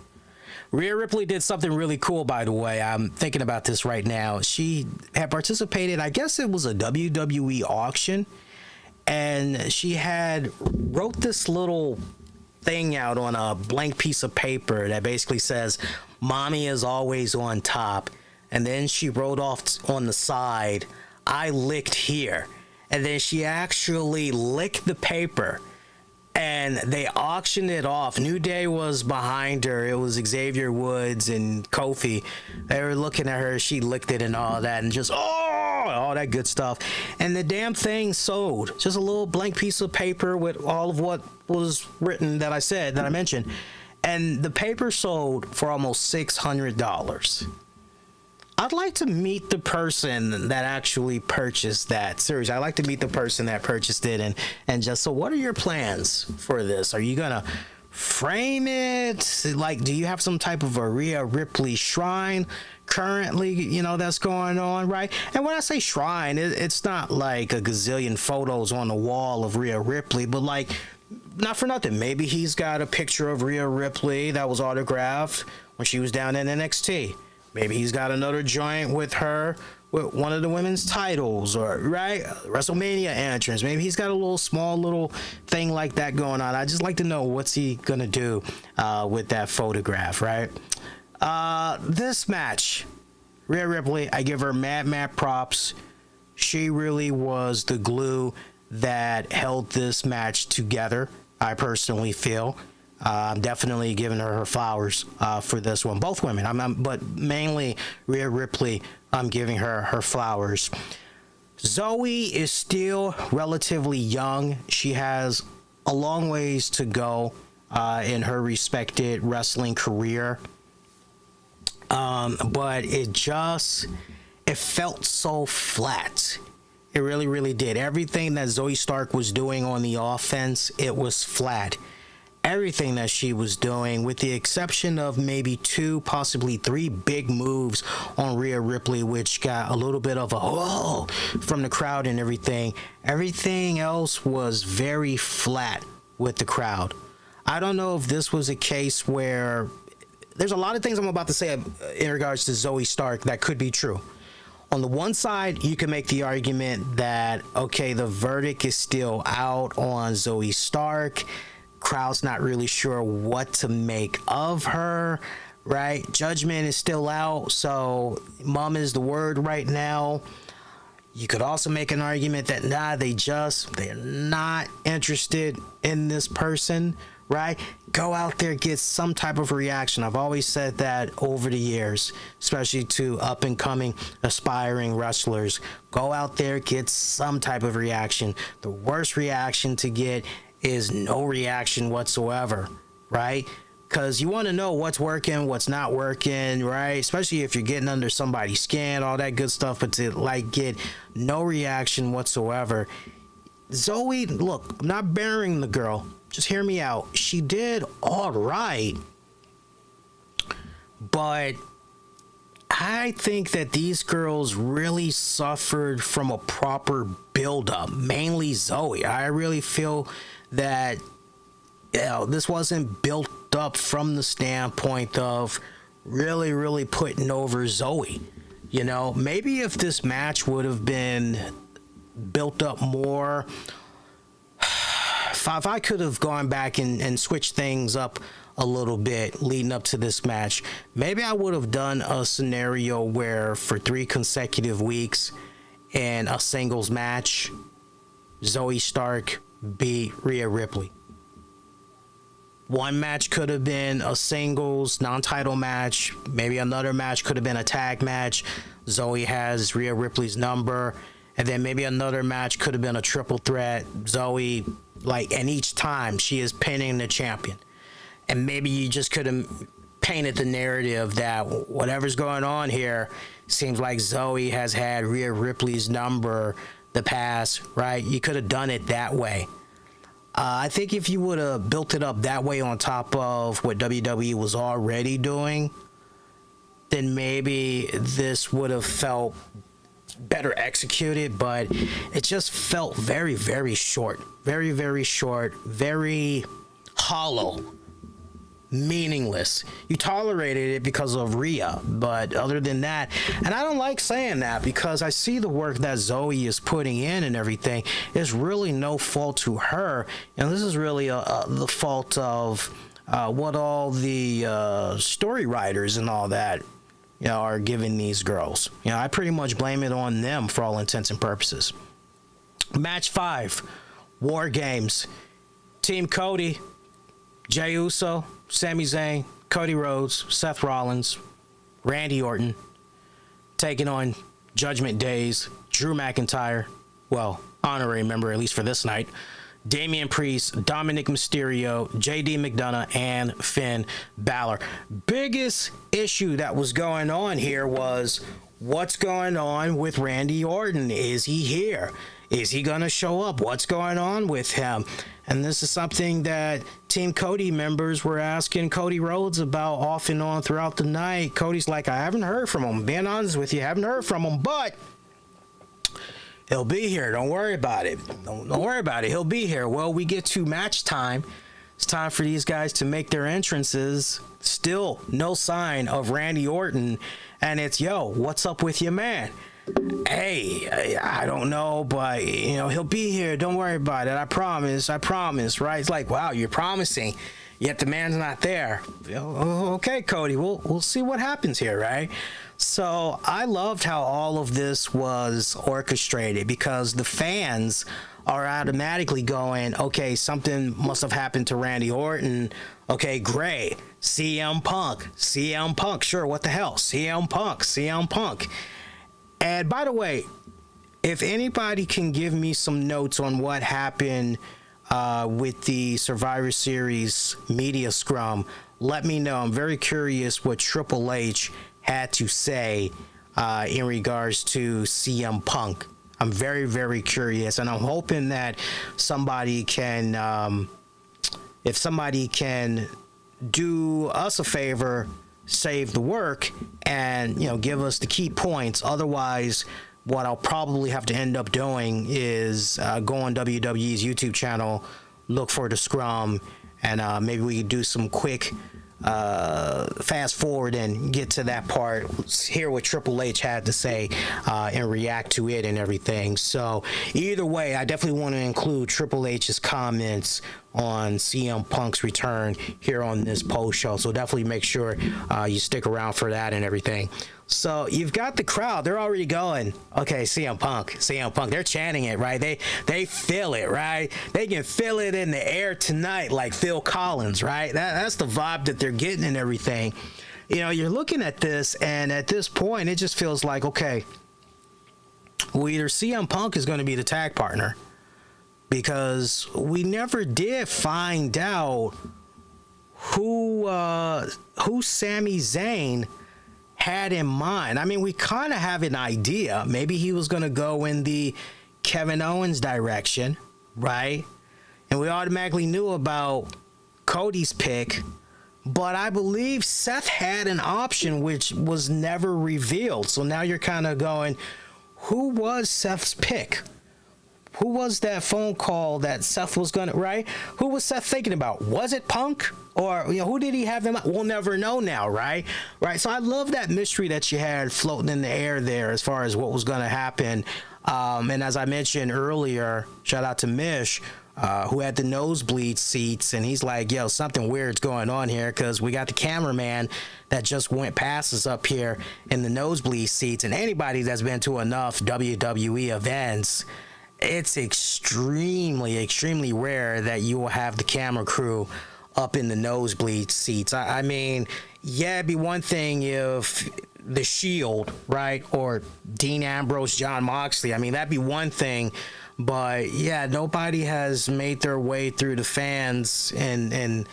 Rhea Ripley did something really cool, by the way. I'm thinking about this right now. She had participated, I guess it was a WWE auction, and she had wrote this little thing out on a blank piece of paper that basically says, "Mommy is always on top." And then she wrote off on the side, "I licked here." And then she actually licked the paper and and they auctioned it off. New Day was behind her. It was Xavier Woods and Kofi. They were looking at her. She licked it and all that, and just all that good stuff. And the damn thing sold. Just a little blank piece of paper with all of what was written that I mentioned. And the paper sold for almost $600. I'd like to meet the person that actually purchased that. Seriously, I'd like to meet the person that purchased it and just, so what are your plans for this? Are you gonna frame it? Like, do you have some type of a Rhea Ripley shrine currently, that's going on, right? And when I say shrine, it's not like a gazillion photos on the wall of Rhea Ripley, but like, not for nothing, maybe he's got a picture of Rhea Ripley that was autographed when she was down in NXT. Maybe he's got another joint with her with one of the women's titles, or right, WrestleMania entrance. Maybe he's got a small little thing like that going on. I just like to know what's he gonna do with that photograph, right? This match, Rhea Ripley, I give her mad props. She really was the glue that held this match together, I personally feel. I'm definitely giving her flowers for this one. Both women, but mainly Rhea Ripley, I'm giving her flowers. Zoe is still relatively young. She has a long ways to go in her respected wrestling career. But it felt so flat. It really, really did. Everything that Zoe Stark was doing on the offense, it was flat. Everything that she was doing, with the exception of maybe 2, possibly 3 big moves on Rhea Ripley, which got a little bit of a whoa from the crowd and everything. Everything else was very flat with the crowd. I don't know if this was a case where there's a lot of things I'm about to say in regards to Zoe Stark that could be true. On the one side, you can make the argument that, okay, the verdict is still out on Zoe Stark. Crowd's not really sure what to make of her, right? Judgment is still out, so mom is the word right now. You could also make an argument that they're not interested in this person, right? Go out there, get some type of reaction. I've always said that over the years, especially to up and coming aspiring wrestlers. Go out there, get some type of reaction. The worst reaction to get is no reaction whatsoever, right? Because you want to know what's working, what's not working, right? Especially if you're getting under somebody's skin, all that good stuff, but to get no reaction whatsoever. Zoe, look, I'm not burying the girl. Just hear me out. She did all right, but I think that these girls really suffered from a proper build-up, mainly Zoe. I really feel that this wasn't built up from the standpoint of really, really putting over Zoe. Maybe if this match would have been built up more, if I could have gone back and switched things up a little bit leading up to this match, maybe I would have done a scenario where for 3 consecutive weeks in a singles match, Zoe Stark beat Rhea Ripley. One match could have been a singles non-title match. Maybe another match could have been a tag match. Zoe has Rhea Ripley's number. And then maybe another match could have been a triple threat. Zoe, and each time she is pinning the champion. And maybe you just could have painted the narrative that whatever's going on here, seems like Zoe has had Rhea Ripley's number the past, right? You could have done it that way. I think if you would have built it up that way on top of what WWE was already doing, then maybe this would have felt better executed, but it just felt very, very short. Very, very short. Very hollow. Meaningless. You tolerated it because of Rhea, but other than that, and I don't like saying that because I see the work that Zoe is putting in and everything. It's really no fault to her, and this is really the fault of what all the story writers and all that are giving these girls. I pretty much blame it on them for all intents and purposes. Match 5, War Games. Team Cody, Jey Uso, Sami Zayn, Cody Rhodes, Seth Rollins, Randy Orton, taking on Judgment Day's Drew McIntyre, well, honorary member at least for this night, Damian Priest, Dominic Mysterio, JD McDonough, and Finn Balor. Biggest issue that was going on here was what's going on with Randy Orton? Is he here? Is he going to show up? What's going on with him? And this is something that Team Cody members were asking Cody Rhodes about off and on throughout the night. Cody's like, I haven't heard from him. Being honest with you, haven't heard from him, but he'll be here. Don't worry about it. Don't worry about it. He'll be here. Well, we get to match time. It's time for these guys to make their entrances. Still no sign of Randy Orton. And it's, yo, what's up with your man? Hey, I don't know, but, he'll be here. Don't worry about it. I promise, right? It's like, wow, you're promising, yet the man's not there. Okay, Cody, we'll see what happens here, right? So I loved how all of this was orchestrated because the fans are automatically going, okay, something must have happened to Randy Orton. Okay, great. CM Punk. Sure, what the hell? CM Punk. And by the way, if anybody can give me some notes on what happened with the Survivor Series media scrum, let me know. I'm very curious what Triple H had to say in regards to CM Punk. I'm very, very curious, and I'm hoping that somebody can, if somebody can do us a favor, save the work, and give us the key points. Otherwise, what I'll probably have to end up doing is go on WWE's YouTube channel, look for the scrum, and maybe we could do some quick fast forward and get to that part, hear what Triple H had to say, and react to it and everything. So either way, I definitely want to include Triple H's comments on CM Punk's return here on this post show. So definitely make sure you stick around for that and everything. So you've got the crowd, they're already going, okay, CM Punk, they're chanting it, right? They feel it, right? They can feel it in the air tonight, like Phil Collins, right? That's the vibe that they're getting and everything. You're looking at this, and at this point, it just feels like, okay, well, either CM Punk is going to be the tag partner, because we never did find out who Sami Zayn had in mind. I mean, we kind of have an idea. Maybe he was going to go in the Kevin Owens direction, right? And we automatically knew about Cody's pick, but I believe Seth had an option which was never revealed. So now you're kind of going, who was Seth's pick? Who was that phone call that Seth was going to, right? Who was Seth thinking about? Was it Punk? Or, who did he have in mind? We'll never know now, right? Right. So I love that mystery that you had floating in the air there as far as what was going to happen. And as I mentioned earlier, shout out to Mish, who had the nosebleed seats. And he's like, yo, something weird's going on here because we got the cameraman that just went past us up here in the nosebleed seats. And anybody that's been to enough WWE events, it's extremely, extremely rare that you will have the camera crew up in the nosebleed seats. I mean, yeah, it'd be one thing if The Shield, right, or Dean Ambrose, John Moxley, I mean, that'd be one thing, but yeah, nobody has made their way through the fans in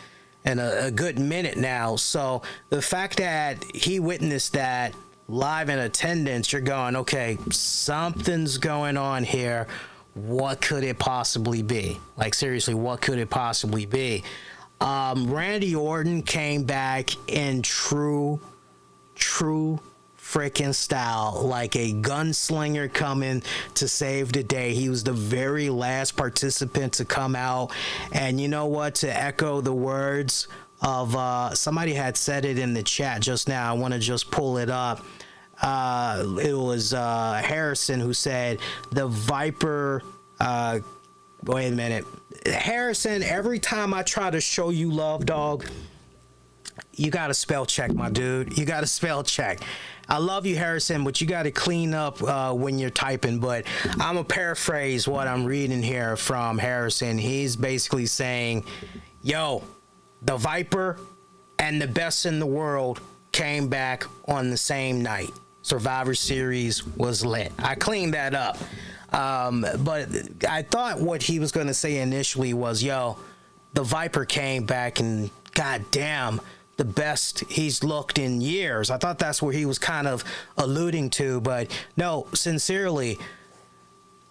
a good minute now. So the fact that he witnessed that live in attendance, you're going, okay, something's going on here. What could it possibly be? Like, seriously, what could it possibly be? Randy Orton came back in true freaking style, like a gunslinger coming to save the day. He was the very last participant to come out. And you know what? To echo the words of somebody had said it in the chat just now. I want to just pull it up. It was Harrison who said the Viper. Wait a minute. Harrison, every time I try to show you love, dog, you got to spell check, my dude. You got to spell check. I love you, Harrison, but you got to clean up when you're typing. But I'm going to paraphrase what I'm reading here from Harrison. He's basically saying, yo, the Viper and the best in the world came back on the same night. Survivor Series was lit. I cleaned that up. But I thought what he was going to say initially was, yo, the Viper came back and goddamn, the best he's looked in years. I thought that's where he was kind of alluding to, but no, sincerely,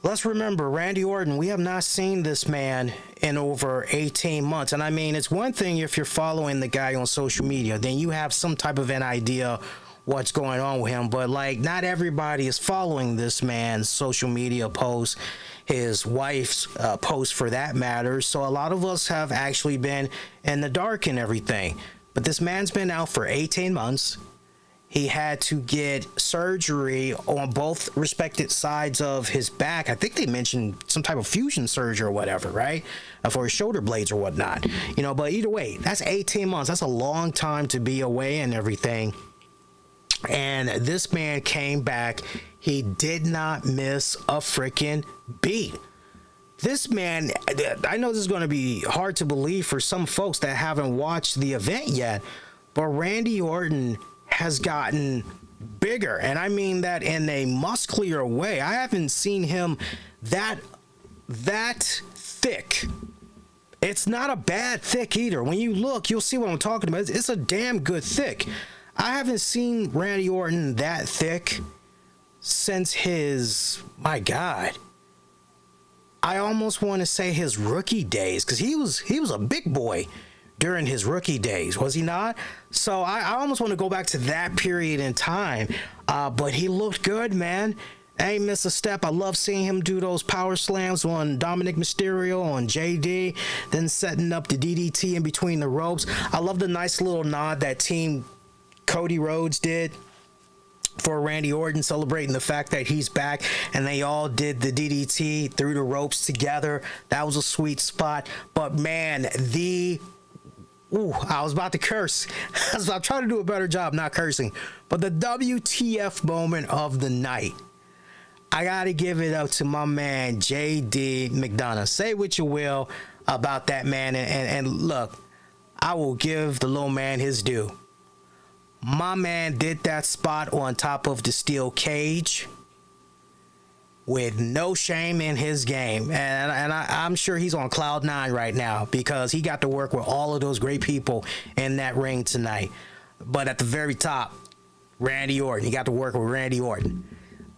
let's remember Randy Orton, we have not seen this man in over 18 months. And I mean, it's one thing if you're following the guy on social media, then you have some type of an idea what's going on with him, but like not everybody is following this man's social media posts, his wife's posts for that matter. So a lot of us have actually been in the dark and everything. But this man's been out for 18 months. He had to get surgery on both respected sides of his back. I think they mentioned some type of fusion surgery or whatever, right? For his shoulder blades or whatnot. You know, but either way, that's 18 months. That's a long time to be away and everything. And this man came back. He did not miss a freaking beat. This man, I know this is going to be hard to believe for some folks that haven't watched the event yet, but Randy Orton has gotten bigger. And I mean that in a muscular way. I haven't seen him that thick. It's not a bad thick either. When you look, you'll see what I'm talking about. It's a damn good thick. I haven't seen Randy Orton that thick since his, my God, I almost want to say his rookie days, because he was a big boy during his rookie days, was he not? So I almost want to go back to that period in time, but he looked good, man. I ain't miss a step. I love seeing him do those power slams on Dominic Mysterio, on JD, then setting up the DDT in between the ropes. I love the nice little nod that Team Cody Rhodes did for Randy Orton, celebrating the fact that he's back, and they all did the DDT through the ropes together. That was a sweet spot. But man, I was about to curse. I'm trying to do a better job not cursing. But the WTF moment of the night, I gotta give it up to my man JD McDonough. Say what you will about that man, and look, I will give the little man his due. My man did that spot on top of the steel cage with no shame in his game. And I'm sure he's on cloud 9 right now because he got to work with all of those great people in that ring tonight. But at the very top, Randy Orton. He got to work with Randy Orton.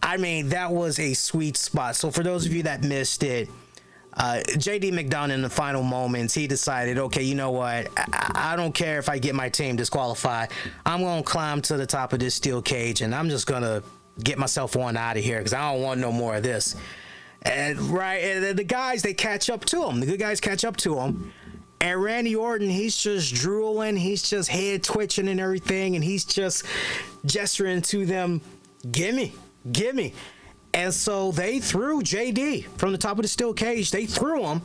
I mean, that was a sweet spot. So for those of you that missed it, JD McDonough in the final moments, he decided, okay, you know what? I don't care if I get my team disqualified. I'm going to climb to the top of this steel cage, and I'm just going to get myself on out of here because I don't want no more of this. And the guys, they catch up to him. The good guys catch up to him. And Randy Orton, he's just drooling. He's just head twitching and everything. And he's just gesturing to them, gimme. And so they threw JD from the top of the steel cage. They threw him.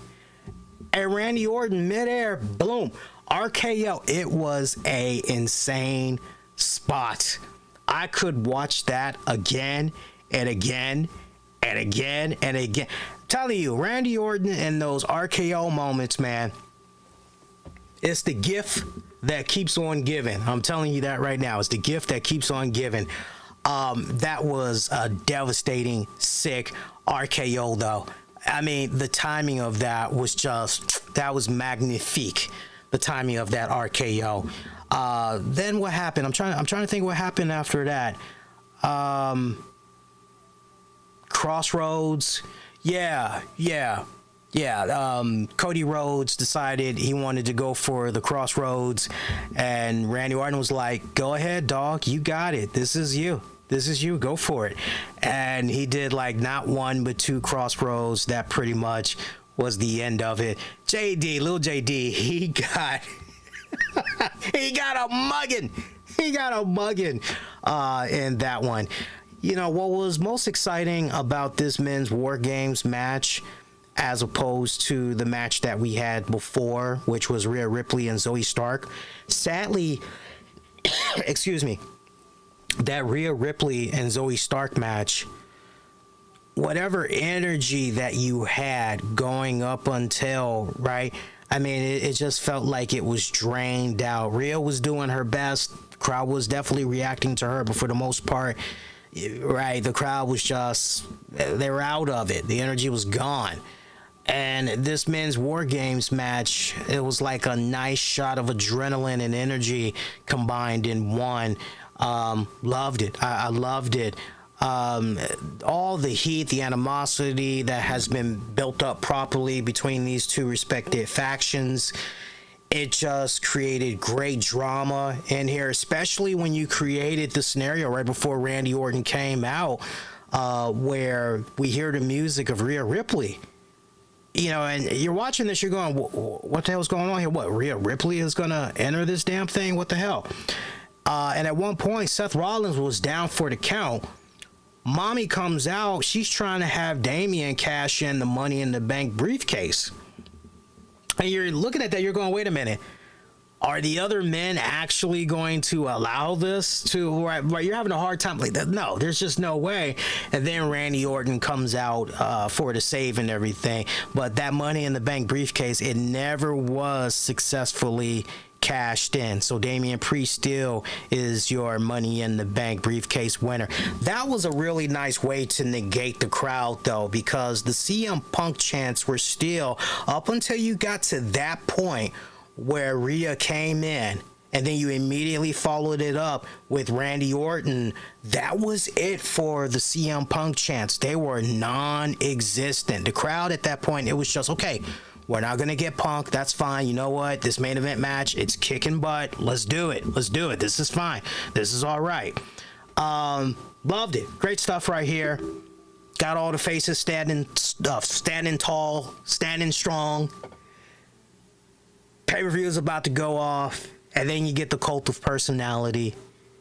And Randy Orton, midair, boom, RKO. It was a insane spot. I could watch that again and again and again and again. I'm telling you, Randy Orton and those RKO moments, man, it's the gift that keeps on giving. I'm telling you that right now. It's the gift that keeps on giving. That was a devastating, sick RKO, though. I mean, the timing of that was that was magnifique. The timing of that RKO. Then what happened? I'm trying to think what happened after that. Crossroads. Yeah. Cody Rhodes decided he wanted to go for the Crossroads, and Randy Orton was like, go ahead, dog, you got it. This is you, go for it. And he did like not one but two Crossroads. That pretty much was the end of it. Little JD, he got a mugging in that one. You know what was most exciting about this men's War Games match, as opposed to the match that we had before, which was Rhea Ripley and Zoe Stark? Sadly, excuse me, that Rhea Ripley and Zoe Stark match, whatever energy that you had going up until, right? I mean, it just felt like it was drained out. Rhea was doing her best. Crowd was definitely reacting to her, but for the most part, right, the crowd was just, they were out of it. The energy was gone. And this men's War Games match, it was like a nice shot of adrenaline and energy combined in one. Loved it. I loved it. All the heat, the animosity that has been built up properly between these two respective factions, it just created great drama in here, especially when you created the scenario right before Randy Orton came out, where we hear the music of Rhea Ripley. You know, and you're watching this, you're going, what the hell's going on here? What, Rhea Ripley is going to enter this damn thing? What the hell? And at one point, Seth Rollins was down for the count. Mommy comes out. She's trying to have Damian cash in the Money in the Bank briefcase. And you're looking at that, you're going, wait a minute. Are the other men actually going to allow this to, right, you're having a hard time like that? No, there's just no way. And then Randy Orton comes out for the save and everything. But that Money in the Bank briefcase, it never was successfully cashed in. So Damian Priest still is your Money in the Bank briefcase winner. That was a really nice way to negate the crowd, though, because the CM Punk chants were still, up until you got to that point where Rhea came in, and then you immediately followed it up with Randy Orton. That was it for the CM Punk chants. They were non-existent. The crowd at that point, it was just, okay, we're not going to get Punk. That's fine. You know what? This main event match, it's kicking butt. Let's do it. Let's do it. This is fine. This is all right. Loved it. Great stuff right here. Got all the faces standing tall, standing strong. Pay-per-view is about to go off, and then you get the Cult of Personality.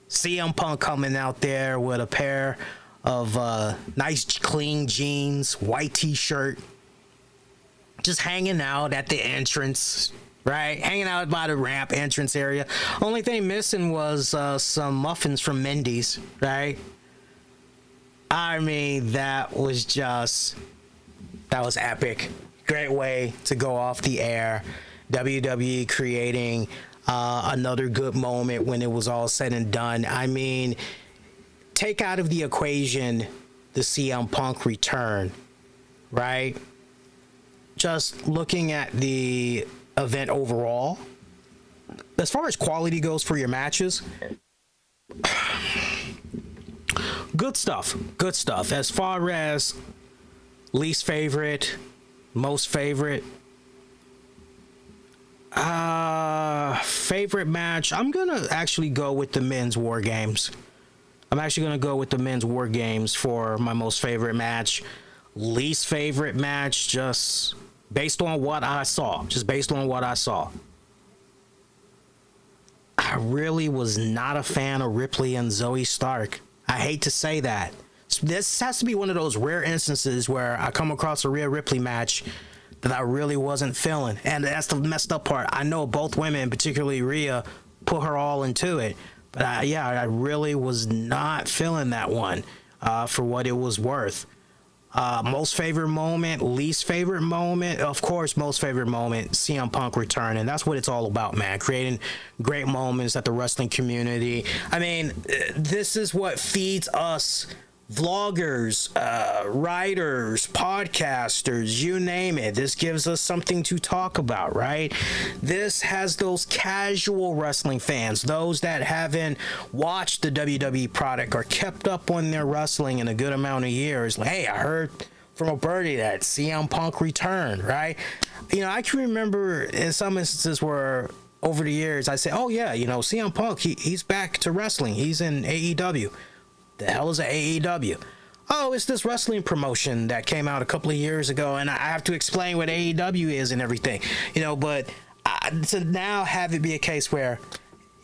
CM Punk coming out there with a pair of nice clean jeans, white t-shirt, just hanging out at the entrance, right? Hanging out by the ramp entrance area. Only thing missing was some muffins from Mindy's, right? I mean, that was epic. Great way to go off the air. WWE creating another good moment when it was all said and done. I mean, take out of the equation the CM Punk return, right? Just looking at the event overall, as far as quality goes for your matches, good stuff. As far as least favorite, most favorite, favorite match, I'm gonna actually go with the men's War Games. I'm actually gonna go with the men's War Games for my most favorite match. Least favorite match, just based on what I saw. I really was not a fan of Ripley and Zoe Stark. I hate to say that. This has to be one of those rare instances where I come across a Rhea Ripley match that I really wasn't feeling. And that's the messed up part. I know both women, particularly Rhea, put her all into it. But I really was not feeling that one for what it was worth. Most favorite moment, least favorite moment, of course, most favorite moment, CM Punk return. And that's what it's all about, man. Creating great moments at the wrestling community. I mean, this is what feeds us vloggers, writers, podcasters, you name it. This gives us something to talk about, right? This has those casual wrestling fans, those that haven't watched the WWE product or kept up on their wrestling in a good amount of years. Like, hey, I heard from a birdie that CM Punk returned, right? You know, I can remember in some instances where over the years I say, oh yeah, you know, CM Punk, he's back to wrestling. He's in AEW. The hell is an AEW? Oh, it's this wrestling promotion that came out a couple of years ago, and I have to explain what AEW is and everything, you know. But to now have it be a case where,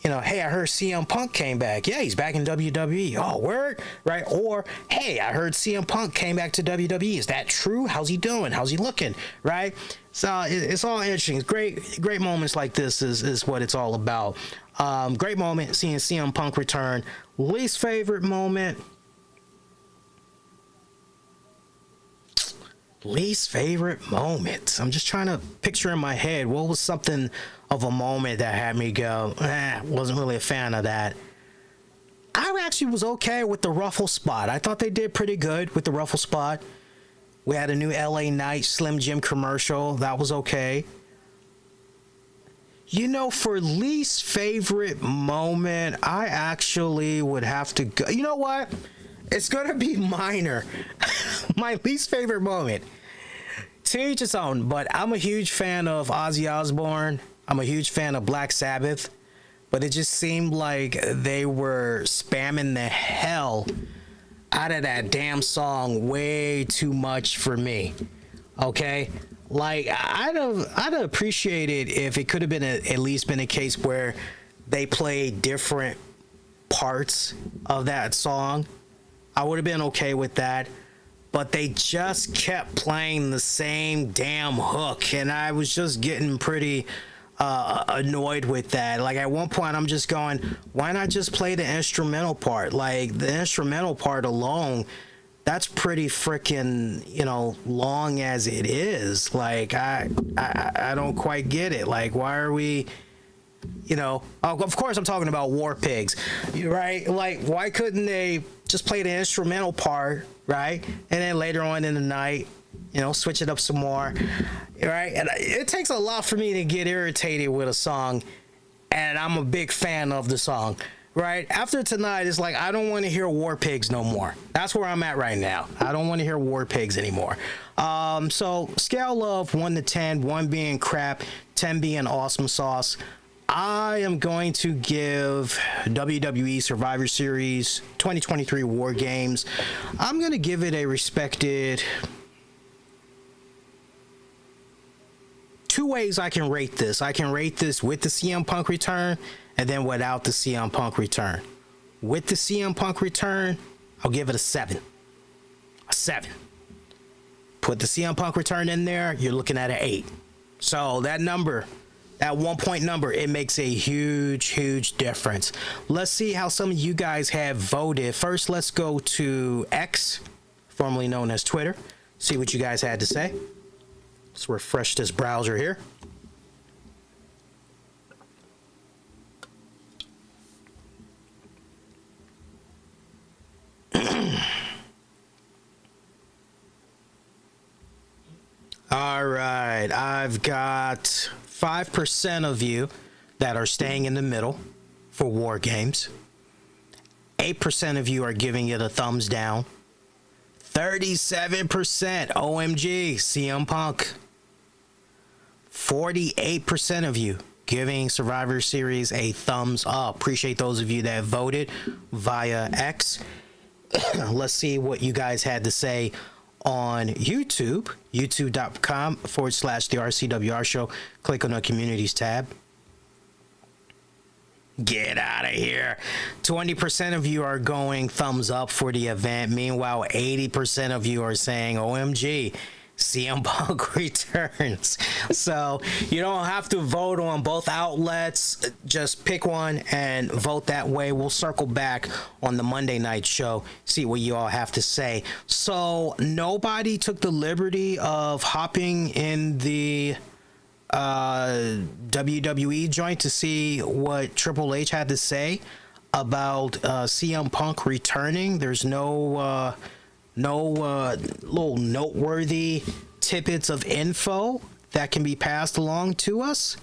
you know, hey, I heard CM Punk came back. Yeah, he's back in WWE. Oh, word, right? Or hey, I heard CM Punk came back to WWE. Is that true? How's he doing? How's he looking? Right? So it's all interesting. Great moments like this is what it's all about. Great moment seeing CM Punk return. Least favorite moment. Least favorite moment. I'm just trying to picture in my head what was something of a moment that had me go, wasn't really a fan of that. I actually was okay with the ruffle spot. I thought they did pretty good with the ruffle spot. We had a new LA Knight Slim Jim commercial. That was okay. You know, for least favorite moment, I actually would have to go. You know what? It's going to be minor. My least favorite moment. To each its own, but I'm a huge fan of Ozzy Osbourne. I'm a huge fan of Black Sabbath. But it just seemed like they were spamming the hell out of that damn song way too much for me. Okay? Like, I'd have appreciated if it could have been at least been a case where they played different parts of that song. I would have been okay with that. But they just kept playing the same damn hook, and I was just getting pretty annoyed with that. Like, at one point, I'm just going, why not just play the instrumental part? Like, the instrumental part alone, that's pretty freaking, long as it is. Like, I don't quite get it. Like, why are we, of course I'm talking about War Pigs, right? Like, why couldn't they just play the instrumental part, right? And then later on in the night, switch it up some more, right? And it takes a lot for me to get irritated with a song, and I'm a big fan of the song, right? After tonight, it's like, I don't want to hear War Pigs no more. That's where I'm at right now. I don't want to hear War Pigs anymore. So scale of 1 to 10, 1 being crap, 10 being awesome sauce. I am going to give WWE Survivor Series 2023 War Games, I'm going to give it a respected... 2 ways I can rate this. I can rate this with the CM Punk return and then without the CM Punk return. With the CM Punk return, I'll give it a 7. A 7. Put the CM Punk return in there, you're looking at an 8. So that number, that 1-point number, it makes a huge difference. Let's see how some of you guys have voted. First, let's go to X, formerly known as Twitter. See what you guys had to say. Let's refresh this browser here. All right, I've got 5% of you that are staying in the middle for War Games. 8% of you are giving it a thumbs down. 37% OMG CM Punk. 48% of you giving Survivor Series a thumbs up. Appreciate those of you that voted via X. Let's see what you guys had to say on YouTube. YouTube.com/the RCWR show. Click on the communities tab. Get out of here. 20% of you are going thumbs up for the event. Meanwhile, 80% of you are saying OMG. CM Punk returns. So you don't have to vote on both outlets. Just pick one and vote that way. We'll circle back on the Monday night show, see what you all have to say. So nobody took the liberty of hopping in the WWE joint to see what Triple H had to say about CM Punk returning. There's no little noteworthy tidbits of info that can be passed along to us,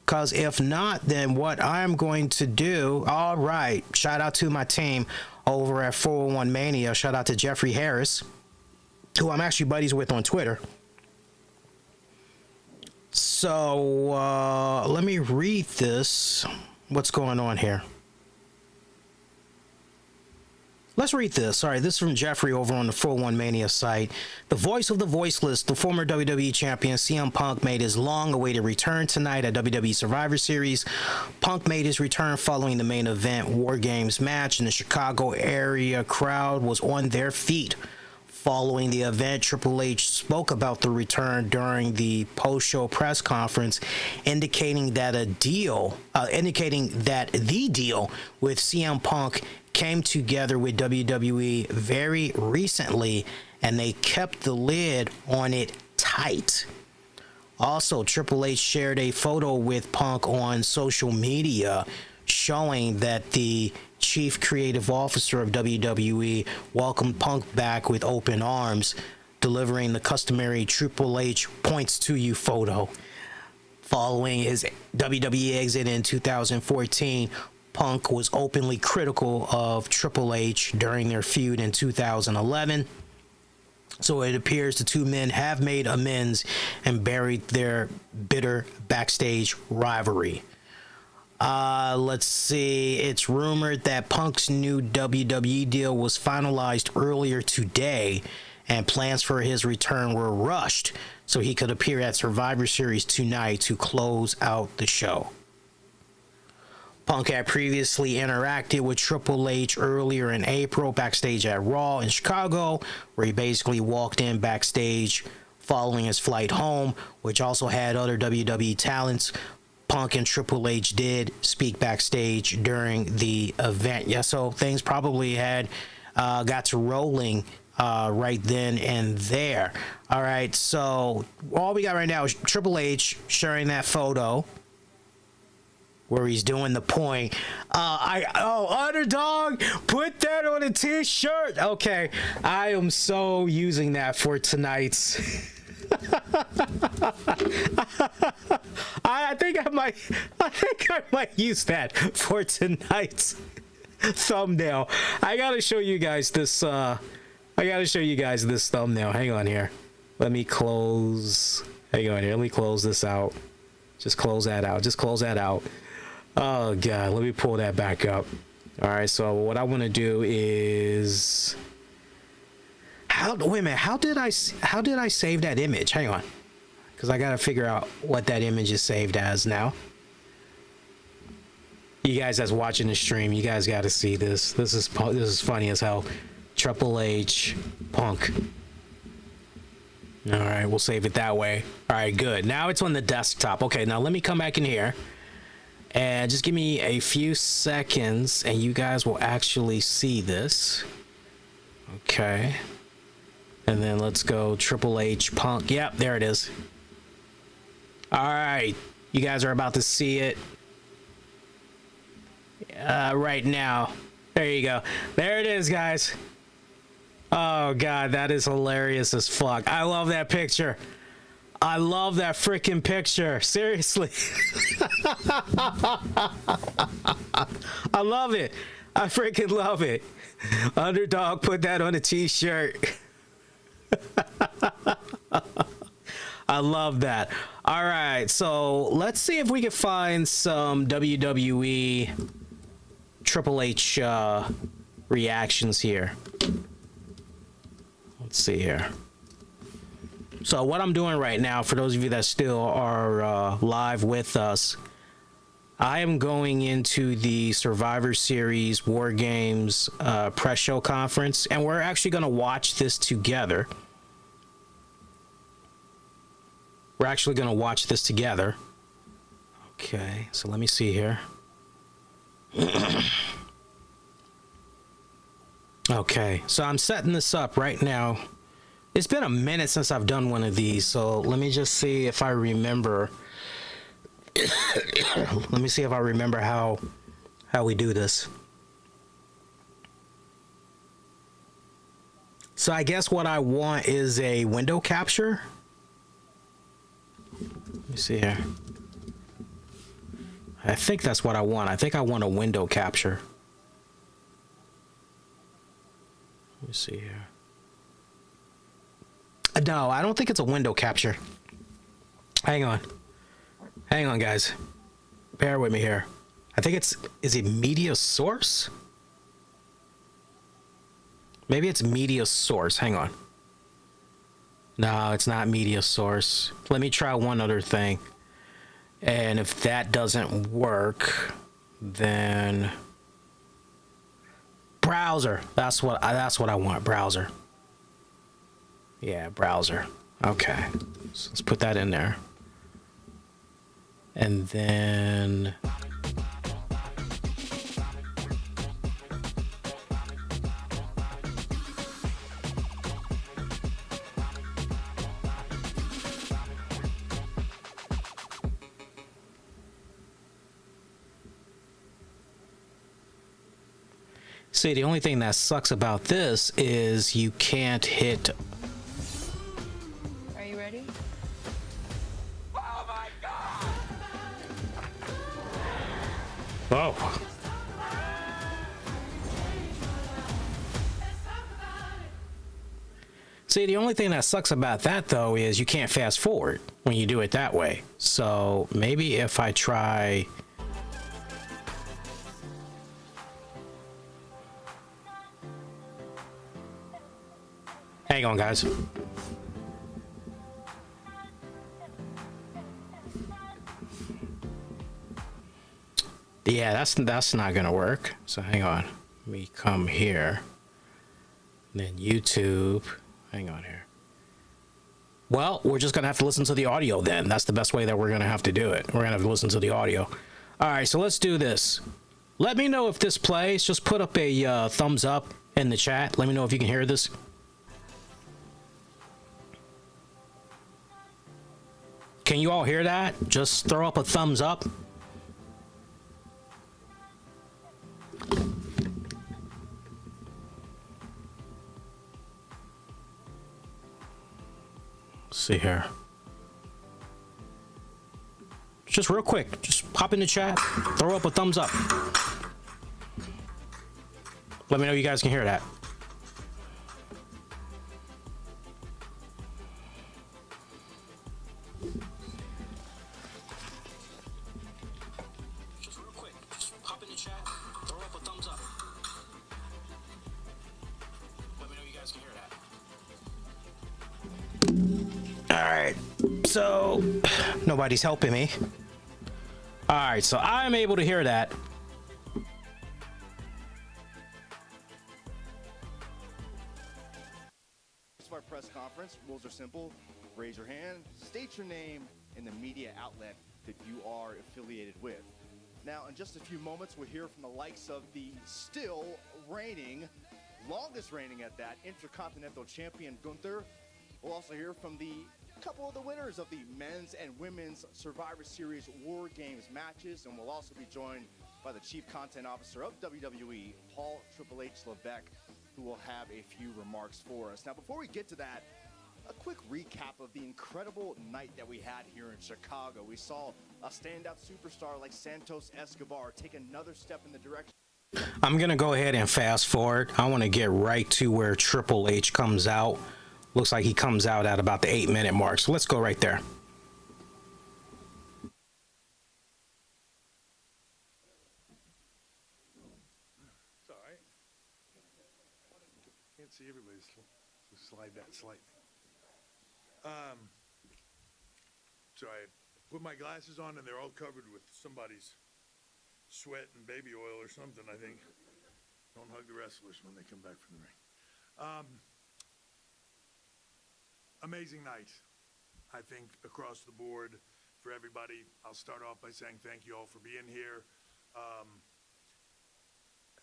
because if not, then what I'm going to do, all right, shout out to my team over at 401 Mania, shout out to Jeffrey Harris, who I'm actually buddies with on Twitter. So let me read this. What's going on here? Let's read this. Sorry, this is from Jeffrey over on the 401 Mania site. The voice of the voiceless, the former WWE champion CM Punk made his long-awaited return tonight at WWE Survivor Series. Punk made his return following the main event War Games match, and the Chicago area crowd was on their feet Following the event, Triple H spoke about the return during the post-show press conference, indicating that the deal with CM Punk came together with WWE very recently, and they kept the lid on it tight. Also, Triple H shared a photo with Punk on social media showing that the chief creative officer of WWE welcomed Punk back with open arms, delivering the customary Triple H points to you photo. Following his WWE exit in 2014, Punk was openly critical of Triple H during their feud in 2011. So it appears the two men have made amends and buried their bitter backstage rivalry. Let's see. It's rumored that Punk's new WWE deal was finalized earlier today, and plans for his return were rushed so he could appear at Survivor Series tonight to close out the show. Punk had previously interacted with Triple H earlier in April backstage at Raw in Chicago, where he basically walked in backstage following his flight home, which also had other WWE talents. Punk and Triple H did speak backstage during the event. Yeah, so things probably had got to rolling right then and there. All right, so all we got right now is Triple H sharing that photo where he's doing the point. Underdog, put that on a t-shirt. Okay, I am so using that for tonight's. I think I might use that for tonight's thumbnail. I gotta show you guys this. Thumbnail. Hang on here. Let me close. Hang on here. Let me close this out. Just close that out. Oh god, let me pull that back up. All right, so what I want to do is how did I save that image? Hang on, because I gotta figure out what that image is saved as now. You guys that's watching the stream, you guys got to see this. This is funny as hell. Triple H, Punk. All right, we'll save it that way. All right, good. Now it's on the desktop. Okay, now let me come back in here. And just give me a few seconds and you guys will actually see this. Okay. And then let's go Triple H, Punk. Yep, there it is. All right. You guys are about to see it right now. There you go. There it is, guys. Oh, God, that is hilarious as fuck. I love that picture. I love that freaking picture. Seriously. I love it. I freaking love it. Underdog, put that on a t-shirt. I love that. All right, so let's see if we can find some WWE Triple H reactions here. Let's see here. So what I'm doing right now, for those of you that still are live with us, I am going into the Survivor Series War Games press show conference, and we're actually going to watch this together. We're actually going to watch this together. Okay, so let me see here. Okay, so I'm setting this up right now. It's been a minute since I've done one of these, so let me just see if I remember. Let me see if I remember how we do this. So I guess what I want is a window capture. Let me see here. I think that's what I want. I think I want a window capture. Let me see here. No, I don't think it's a window capture. Hang on, guys. Bear with me here. I think is it media source? Maybe it's media source. Hang on. No, it's not media source. Let me try one other thing. And if that doesn't work, then browser. That's what I want, browser. Yeah, browser. Okay. So let's put that in there. And then see, the only thing that sucks about this is you can't hit. Are you ready? Oh my God! Oh. See, the only thing that sucks about that, though, is you can't fast forward when you do it that way. So maybe if I try... Hang on, guys. Yeah, that's not gonna work. So hang on. Let me come here. Then YouTube. Hang on here. Well, we're just gonna have to listen to the audio then. That's the best way that we're gonna have to do it. We're gonna have to listen to the audio. All right, so let's do this. Let me know if this plays. Just put up a thumbs up in the chat. Let me know if you can hear this. Can you all hear that? Just throw up a thumbs up. Let's see here. Just real quick, just pop in the chat, throw up a thumbs up. Let me know you guys can hear that. Just real quick, just pop in the chat, throw up a thumbs up. Let me know you guys can hear that. All right, so nobody's helping me. All right, so I'm able to hear that. Our press conference rules are simple. Raise your hand, state your name and the media outlet that you are affiliated with. Now, in just a few moments, we'll hear from the likes of the still reigning, longest reigning at that, Intercontinental Champion Gunther. We'll also hear from the couple of the winners of the men's and women's Survivor Series War Games matches, and we'll also be joined by the Chief Content Officer of WWE, Paul Triple H Levesque, who will have a few remarks for us. Now, before we get to that, a quick recap of the incredible night that we had here in Chicago. We saw a standout superstar like Santos Escobar take another step in the direction. I'm gonna go ahead and fast forward. I want to get right to where Triple H comes out. Looks like he comes out at about the 8-minute mark. So let's go right there. It's all right. Can't see everybody, so slide that slightly. So I put my glasses on and they're all covered with somebody's sweat and baby oil or something, I think. Don't hug the wrestlers when they come back from the ring. Amazing night, I think, across the board for everybody. I'll start off by saying thank you all for being here.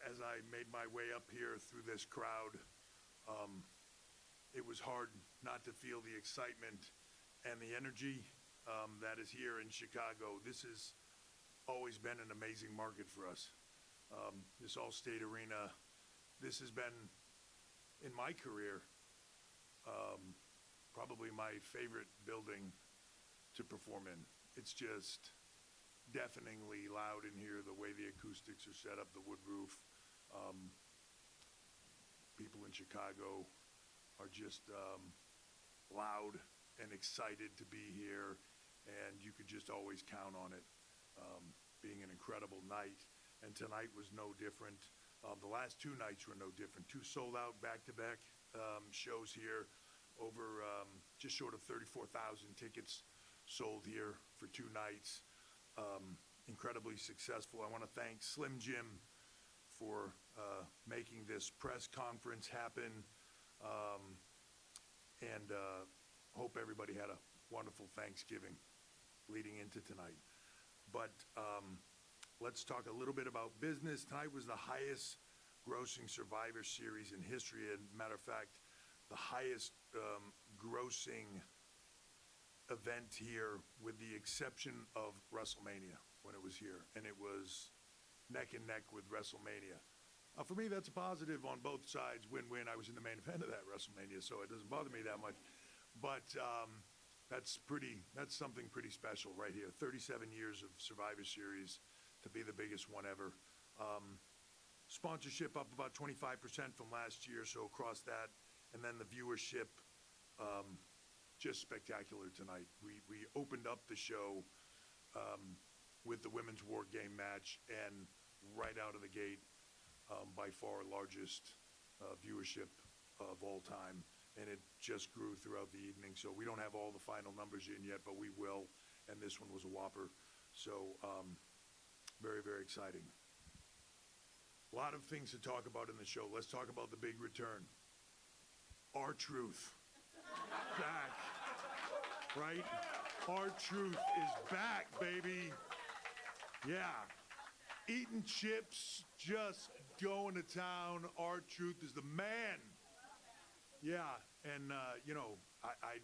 As I made my way up here through this crowd, it was hard not to feel the excitement and the energy that is here in Chicago. This has always been an amazing market for us. This AllState Arena, this has been, in my career, probably my favorite building to perform in. It's just deafeningly loud in here, the way the acoustics are set up, the wood roof. People in Chicago are just loud and excited to be here, and you could just always count on it being an incredible night. And tonight was no different. The last two nights were no different. Two sold-out back-to-back shows here. Over just short of 34,000 tickets sold here for two nights. Incredibly successful. I want to thank Slim Jim for making this press conference happen. And and hope everybody had a wonderful Thanksgiving leading into tonight. But let's talk a little bit about business. Tonight was the highest grossing Survivor Series in history. And matter of fact, the highest grossing event here, with the exception of WrestleMania when it was here. And it was neck and neck with WrestleMania. For me, that's a positive on both sides. Win-win. I was in the main event of that WrestleMania, so it doesn't bother me that much. But that's something pretty special right here. 37 years of Survivor Series to be the biggest one ever. Sponsorship up about 25% from last year, so across that. And then the viewership, just spectacular tonight. We opened up the show with the Women's War Game match, and right out of the gate, by far largest viewership of all time. And it just grew throughout the evening. So we don't have all the final numbers in yet, but we will. And this one was a whopper. So very, very exciting. A lot of things to talk about in the show. Let's talk about the big return. R-Truth. Back. Right? R-Truth is back, baby. Yeah. Eating chips, just going to town. R-Truth is the man. Yeah, and, I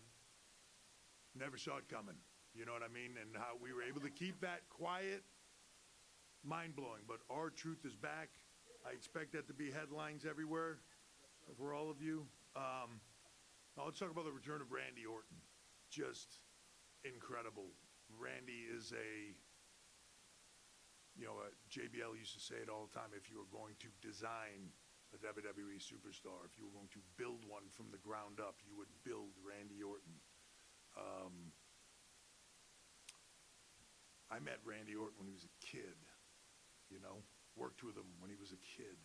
never saw it coming. You know what I mean? And how we were able to keep that quiet, mind-blowing. But R-Truth is back. I expect that to be headlines everywhere for all of you. Now let's talk about the return of Randy Orton. Just incredible. Randy is JBL used to say it all the time, if you were going to design a WWE superstar, if you were going to build one from the ground up, you would build Randy Orton. I met Randy Orton when he was a kid, worked with him when he was a kid.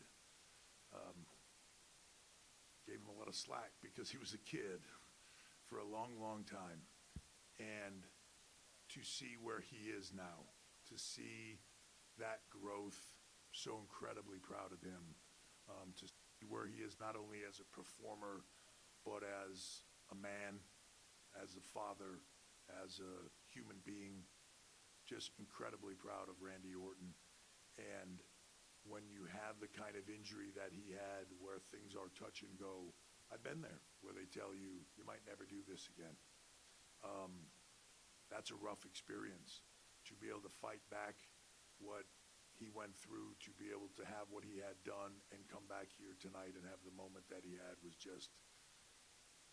Gave him a lot of slack because he was a kid for a long, long time. And to see where he is now, to see that growth, so incredibly proud of him. To see where he is not only as a performer, but as a man, as a father, as a human being. Just incredibly proud of Randy Orton. And when you have the kind of injury that he had where things are touch and go, I've been there, where they tell you, you might never do this again. That's a rough experience. To be able to fight back what he went through, to be able to have what he had done and come back here tonight and have the moment that he had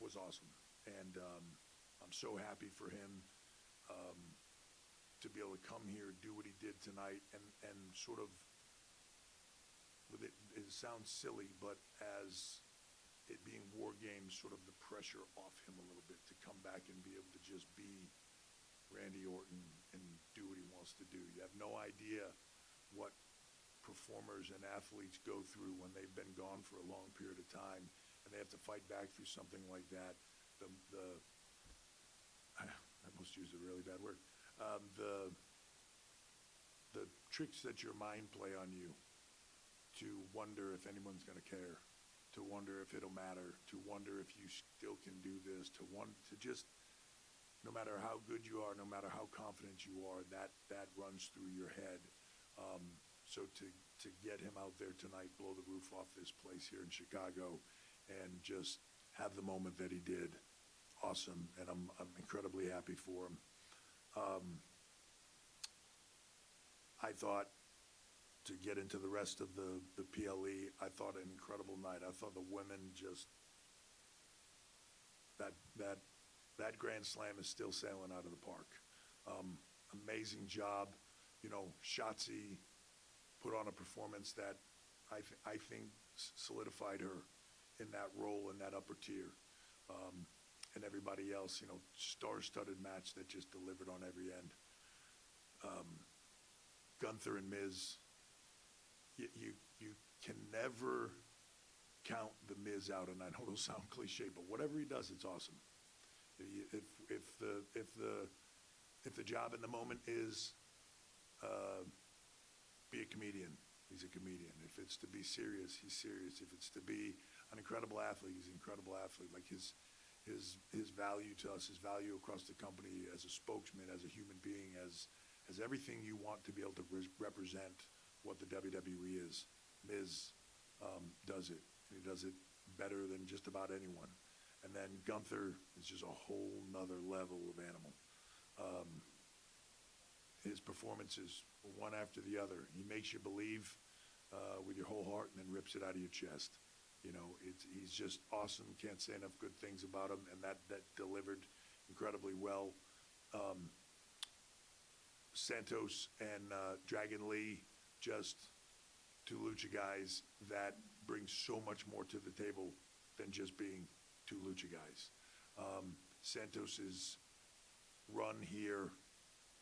was awesome. And I'm so happy for him to be able to come here, do what he did tonight, and sort of, it sounds silly, but as it being War Games, sort of the pressure off him a little bit to come back and be able to just be Randy Orton and do what he wants to do. You have no idea what performers and athletes go through when they've been gone for a long period of time and they have to fight back through something like that. I almost used a really bad word. The tricks that your mind play on you, to wonder if anyone's going to care, to wonder if it'll matter, to wonder if you still can do this, to just, no matter how good you are, no matter how confident you are, that runs through your head. So to get him out there tonight, blow the roof off this place here in Chicago, and just have the moment that he did, awesome. And I'm incredibly happy for him. I thought, to get into the rest of the PLE, I thought an incredible night. I thought the women just, that Grand Slam is still sailing out of the park. Amazing job. Shotzi put on a performance that I think solidified her in that role in that upper tier. And everybody else, star-studded match that just delivered on every end. Gunther and Miz, you can never count the Miz out, and I know it'll sound cliche, but whatever he does, it's awesome. If the job in the moment is be a comedian, he's a comedian. If it's to be serious, he's serious. If it's to be an incredible athlete, he's an incredible athlete. Like his his value to us, his value across the company as a spokesman, as a human being, as everything you want to be able to represent what the WWE is. Miz does it. He does it better than just about anyone. And then Gunther is just a whole nother level of animal. His performances, one after the other. He makes you believe with your whole heart and then rips it out of your chest. You know, he's just awesome. Can't say enough good things about him, and that delivered incredibly well. Santos and Dragon Lee, just two lucha guys that bring so much more to the table than just being two lucha guys. Santos's run here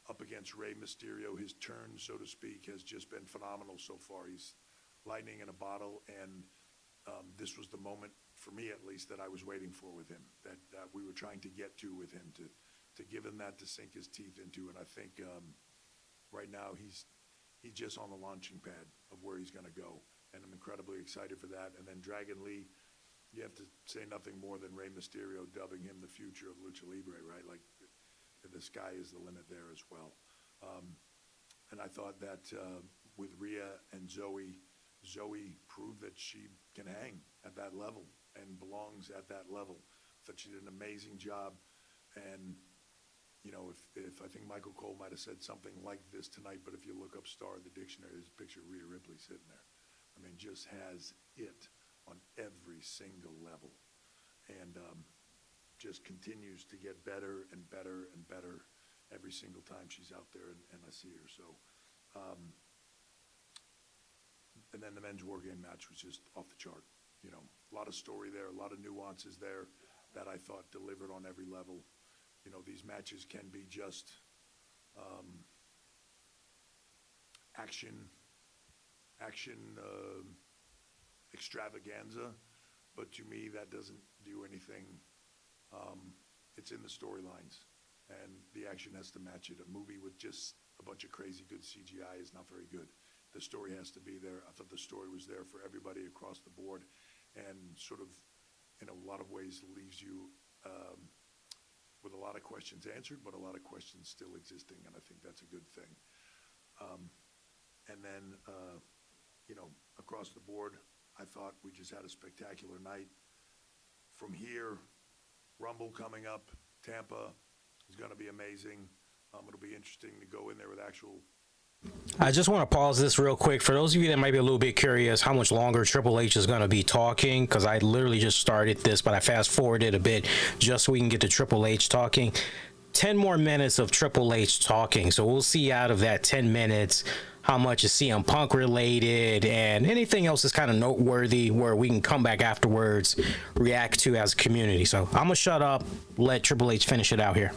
up against Rey Mysterio, his turn, so to speak, has just been phenomenal so far. He's lightning in a bottle, and this was the moment, for me at least, that I was waiting for with him, that we were trying to get to with him, to give him that to sink his teeth into. And I think right now he's just on the launching pad of where he's going to go, and I'm incredibly excited for that. And then Dragon Lee, you have to say nothing more than Rey Mysterio dubbing him the future of Lucha Libre, right? Like, the sky is the limit there as well. And I thought that with Rhea and Zoe proved that she can hang at that level and belongs at that level. That she did an amazing job. And, you know, if I think Michael Cole might have said something like this tonight, but if you look up Star in the dictionary, there's a picture of Rhea Ripley sitting there. I mean, just has it on every single level. And just continues to get better and better and better every single time she's out there and I see her. So, and then the men's war game match was just off the chart. You know, a lot of story there, a lot of nuances there that I thought delivered on every level. You know, these matches can be just action extravaganza, but to me that doesn't do anything. It's in the storylines, and the action has to match it. A movie with just a bunch of crazy good CGI is not very good. The story has to be there. I thought the story was there for everybody across the board, and sort of, in a lot of ways, leaves you with a lot of questions answered, but a lot of questions still existing, and I think that's a good thing. And then, you know, across the board, I thought we just had a spectacular night. From here, Rumble coming up, Tampa is going to be amazing. It'll be interesting to go in there with actual. I just want to pause this real quick. For those of you that might be a little bit curious how much longer Triple H is going to be talking, because I literally just started this, but I fast forwarded a bit just so we can get to Triple H talking. 10 more minutes of Triple H talking. So we'll see out of that 10 minutes how much is CM Punk related and anything else is kind of noteworthy where we can come back afterwards, react to as a community. So I'm going to shut up, let Triple H finish it out here.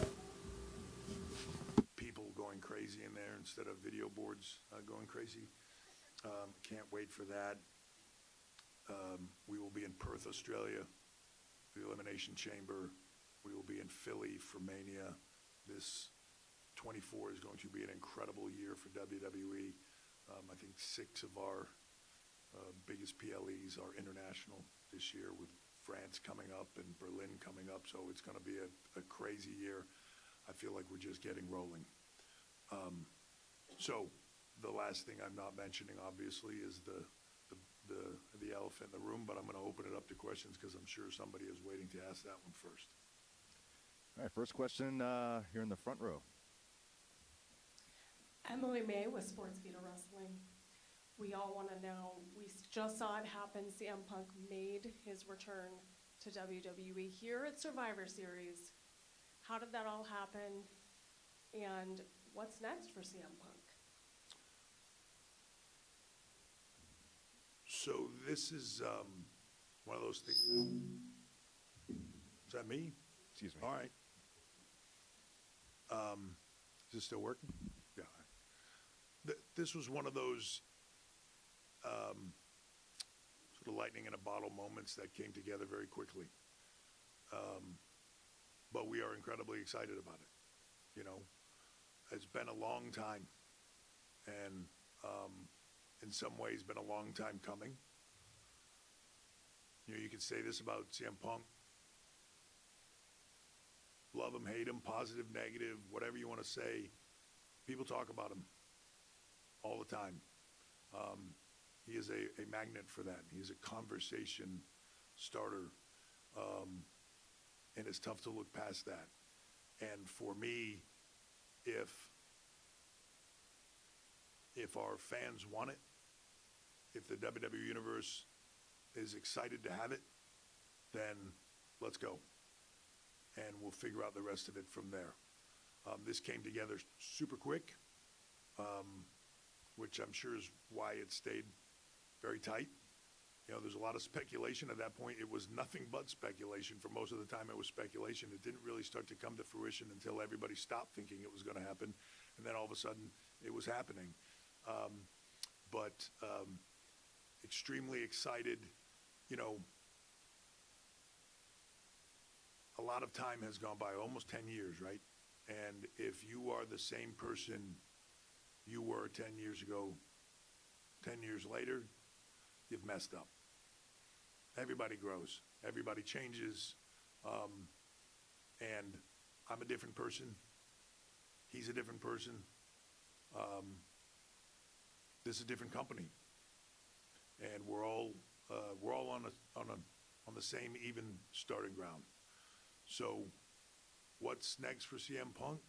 People going crazy in there instead of video boards going crazy. Can't wait for that. We will be in Perth, Australia, for the Elimination Chamber. We will be in Philly for Mania. This 24 is going to be an incredible year for WWE. I think 6 of our biggest PLEs are international this year, with France coming up and Berlin coming up. So it's going to be a crazy year. I feel like we're just getting rolling. So the last thing I'm not mentioning, obviously, is the elephant in the room, but I'm going to open it up to questions because I'm sure somebody is waiting to ask that one first. All right, first question here in the front row. Emily May with Sports Vita Wrestling. We all want to know, we just saw it happen. CM Punk made his return to WWE here at Survivor Series. How did that all happen? And what's next for CM Punk? So this is one of those things. Is that me? Excuse me. All right. Is this still working? Yeah. This was one of those sort of lightning in a bottle moments that came together very quickly. But we are incredibly excited about it. You know, it's been a long time, and in some ways been a long time coming. You know, you could say this about CM Punk. hate him, positive, negative, whatever you want to say, people talk about him all the time. He is a magnet for that. He's a conversation starter, and it's tough to look past that. And for me, if our fans want it, if the WWE Universe is excited to have it, then let's go. And we'll figure out the rest of it from there. This came together super quick, which I'm sure is why it stayed very tight. You know, there's a lot of speculation at that point. It was nothing but speculation. For most of the time, it was speculation. It didn't really start to come to fruition until everybody stopped thinking it was going to happen. And then all of a sudden, it was happening. But extremely excited. You know, a lot of time has gone by, almost 10 years, right? And if you are the same person you were 10 years ago, 10 years later, you've messed up. Everybody grows. Everybody changes. And I'm a different person. He's a different person. This is a different company. And we're all on the same even starting ground. So what's next for CM Punk?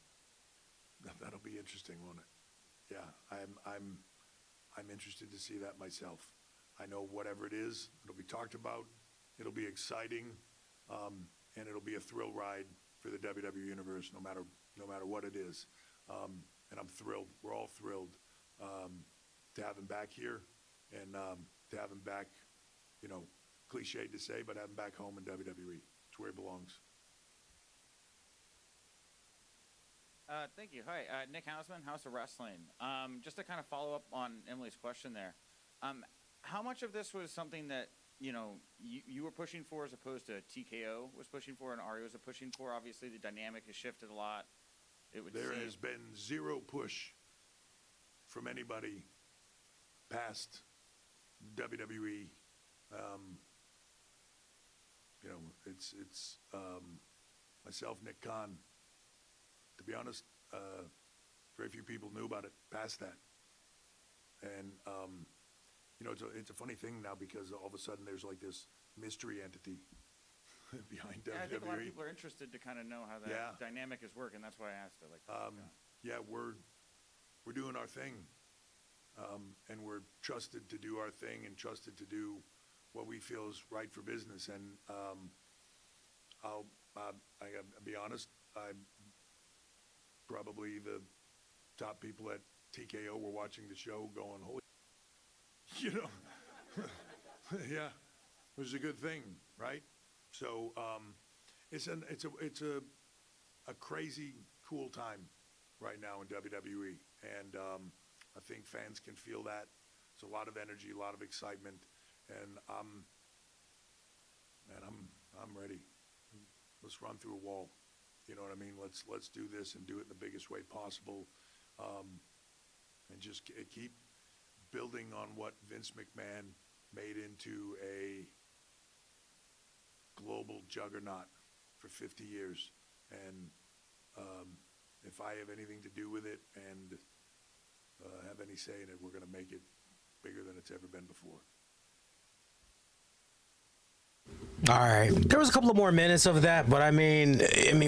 That'll be interesting, won't it? Yeah, I'm interested to see that myself. I know whatever it is, it'll be talked about, it'll be exciting, and it'll be a thrill ride for the WWE Universe, no matter what it is. And I'm thrilled. We're all thrilled to have him back here, and to have him back. You know, cliched to say, but have him back home in WWE. It's where he belongs. Thank you. Hi, Nick Hausman, House of Wrestling. Just to kind of follow up on Emily's question there, how much of this was something that, you know, you were pushing for as opposed to TKO was pushing for and Ari was pushing for? Obviously, the dynamic has shifted a lot. There has been zero push from anybody past WWE. You know, it's myself, Nick Khan. To be honest, very few people knew about it past that. And, you know, it's a funny thing now because all of a sudden there's like this mystery entity behind WWE. Yeah, I think a lot of people are interested to kind of know how that dynamic is working. That's why I asked it. Like, yeah, we're doing our thing. And we're trusted to do our thing and trusted to do what we feel is right for business. And I gotta be honest, I'm probably the top people at TKO were watching the show going, holy, you know, yeah, it was a good thing, right? So it's a crazy cool time right now in WWE, and I think fans can feel that. It's a lot of energy, a lot of excitement, and I'm ready. Let's run through a wall. You know what I mean? Let's do this and do it in the biggest way possible, and just keep building on what Vince McMahon made into a global juggernaut for 50 years. And if I have anything to do with it and have any say in it, we're going to make it bigger than it's ever been before. All right, there was a couple of more minutes of that, but I mean,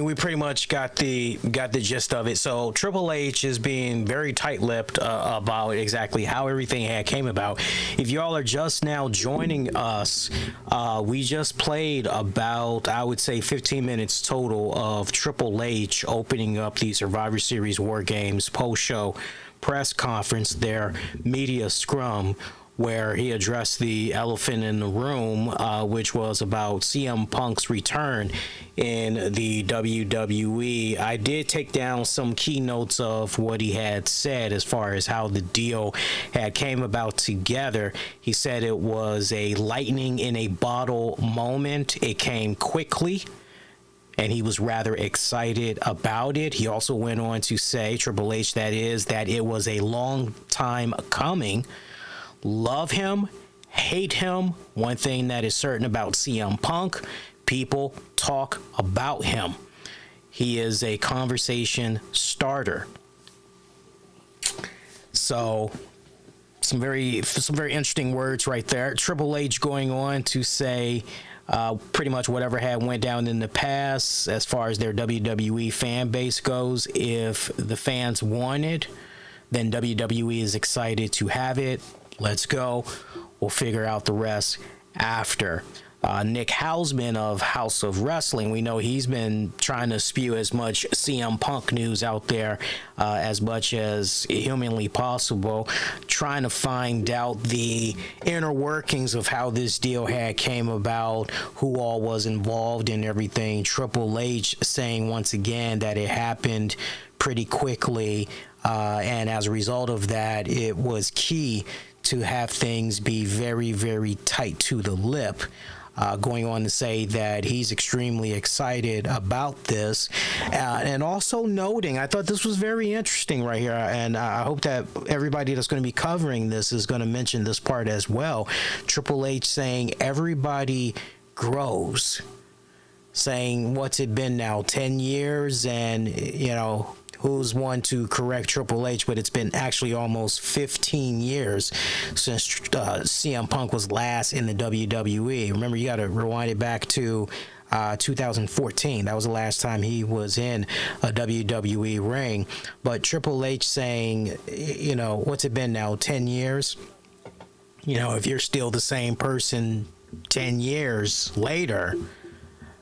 we pretty much got the gist of it. So Triple H is being very tight-lipped about exactly how everything came about. If y'all are just now joining us, we just played about, I would say, 15 minutes total of Triple H opening up the Survivor Series War Games post-show press conference, their media scrum, where he addressed the elephant in the room, which was about CM Punk's return in the WWE. I did take down some key notes of what he had said as far as how the deal had came about together. He said it was a lightning in a bottle moment. It came quickly, and he was rather excited about it. He also went on to say, Triple H that is, that it was a long time coming. Love him, hate him. One thing that is certain about CM Punk, people talk about him. He is a conversation starter. So some very interesting words right there. Triple H going on to say pretty much whatever had went down in the past as far as their WWE fan base goes. If the fans want it, then WWE is excited to have it. Let's go. We'll figure out the rest after. Nick Hausman of House of Wrestling, we know he's been trying to spew as much CM Punk news out there as much as humanly possible, trying to find out the inner workings of how this deal had came about, who all was involved in everything. Triple H saying once again that it happened pretty quickly, and as a result of that, it was key to have things be very, very tight to the lip. Going on to say that he's extremely excited about this, and also noting, I thought this was very interesting right here, and I hope that everybody that's going to be covering this is going to mention this part as well. Triple H saying everybody grows, saying what's it been now, 10 years, and you know, who's one to correct Triple H, but it's been actually almost 15 years since CM Punk was last in the WWE. Remember, you got to rewind it back to 2014. That was the last time he was in a WWE ring. But Triple H saying, you know, what's it been now, 10 years? You know, if you're still the same person 10 years later,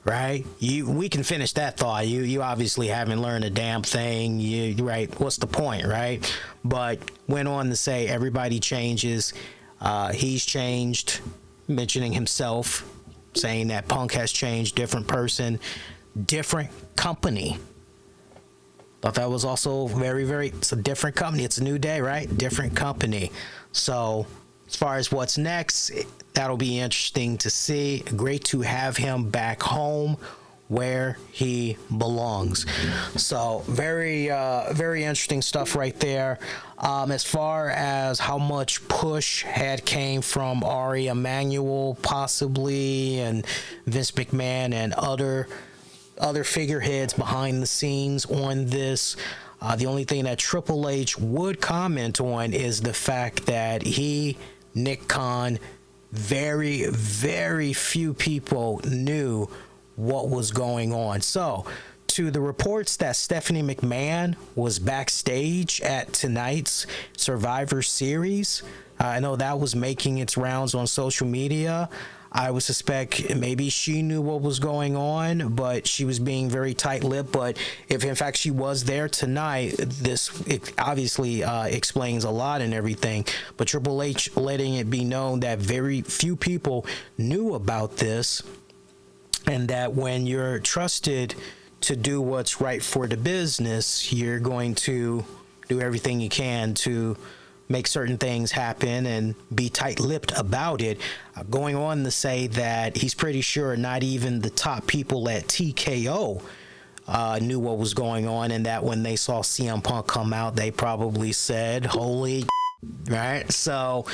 right? We can finish that thought. You obviously haven't learned a damn thing. Right? What's the point, right? But went on to say everybody changes. He's changed, mentioning himself, saying that Punk has changed, different person, different company. Thought that was also very, very, it's a different company. It's a new day, right? Different company. So as far as what's next, that'll be interesting to see. Great to have him back home where he belongs. So very, very interesting stuff right there. As far as how much push had came from Ari Emanuel possibly, and Vince McMahon and other figureheads behind the scenes on this. The only thing that Triple H would comment on is the fact that Nick Khan, very, very few people knew what was going on. So, to the reports that Stephanie McMahon was backstage at tonight's Survivor Series, I know that was making its rounds on social media. I would suspect maybe she knew what was going on, but she was being very tight-lipped. But if in fact she was there tonight, it obviously explains a lot and everything. But Triple H letting it be known that very few people knew about this, and that when you're trusted to do what's right for the business, you're going to do everything you can to make certain things happen and be tight-lipped about it. Going on to say that he's pretty sure not even the top people at TKO knew what was going on, and that when they saw CM Punk come out, they probably said, holy right? So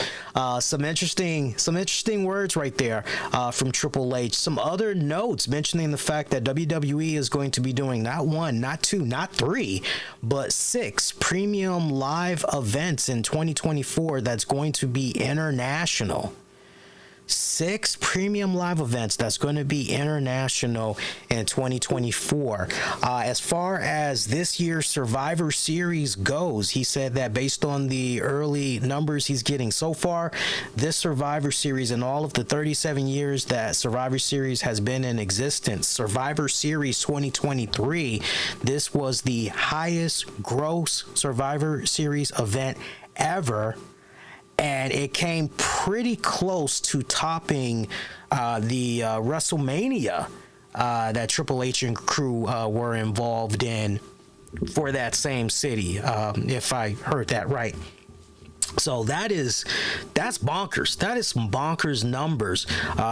some interesting words right there from Triple H. Some other notes mentioning the fact that WWE is going to be doing not one, not two, not three, but 6 premium live events in 2024 that's going to be international. 6 premium live events that's going to be international in 2024. As far as this year's Survivor Series goes, he said that based on the early numbers he's getting so far, this Survivor Series and all of the 37 years that Survivor Series has been in existence, Survivor Series 2023, this was the highest gross Survivor Series event ever. And it came pretty close to topping the WrestleMania that Triple H and crew were involved in for that same city, if I heard that right. So that's bonkers. That is some bonkers numbers,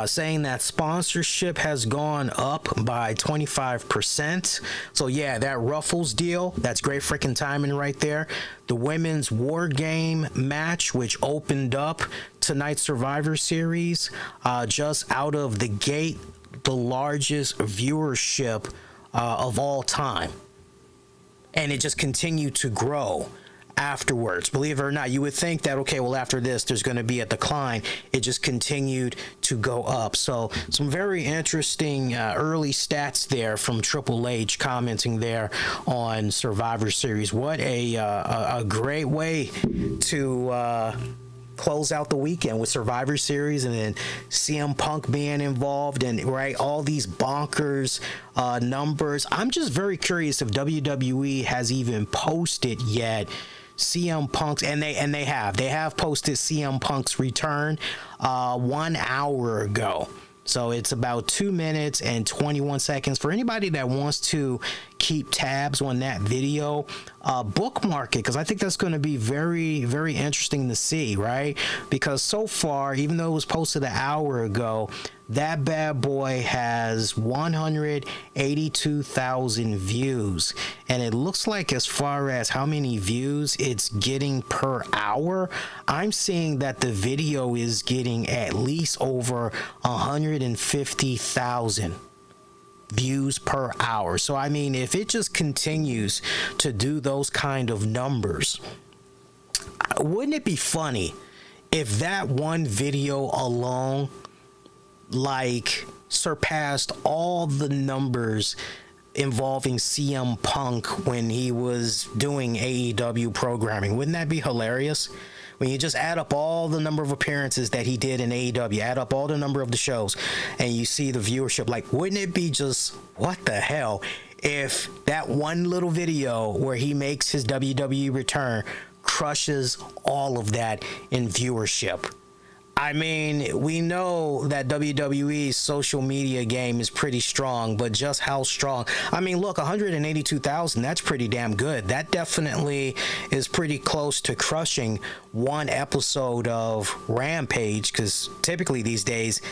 saying that sponsorship has gone up by 25%. So yeah, that Ruffles deal, that's great freaking timing right there. The women's War Game match, which opened up tonight's Survivor Series, just out of the gate, the largest viewership of all time. And it just continued to grow afterwards. Believe it or not, you would think that, okay, well, after this, there's going to be a decline. It just continued to go up. So some very interesting early stats there from Triple H commenting there on Survivor Series. What a great way to close out the weekend with Survivor Series, and then CM Punk being involved, and right, all these bonkers numbers. I'm just very curious if WWE has even posted yet CM Punk's, and they have posted CM Punk's return 1 hour ago. So it's about 2 minutes and 21 seconds. For anybody that wants to keep tabs on that video, bookmark it, because I think that's going to be very, very interesting to see, right? Because so far, even though it was posted an hour ago, that bad boy has 182,000 views. And it looks like, as far as how many views it's getting per hour, I'm seeing that the video is getting at least over 150,000 views per hour. So I mean, if it just continues to do those kind of numbers, wouldn't it be funny if that one video alone like surpassed all the numbers involving CM Punk when he was doing AEW programming? Wouldn't that be hilarious? When you just add up all the number of appearances that he did in AEW, add up all the number of the shows, and you see the viewership, like, wouldn't it be just, what the hell, if that one little video where he makes his WWE return crushes all of that in viewership? I mean, we know that WWE's social media game is pretty strong, but just how strong? I mean, look, 182,000, that's pretty damn good. That definitely is pretty close to crushing one episode of Rampage, because typically these days,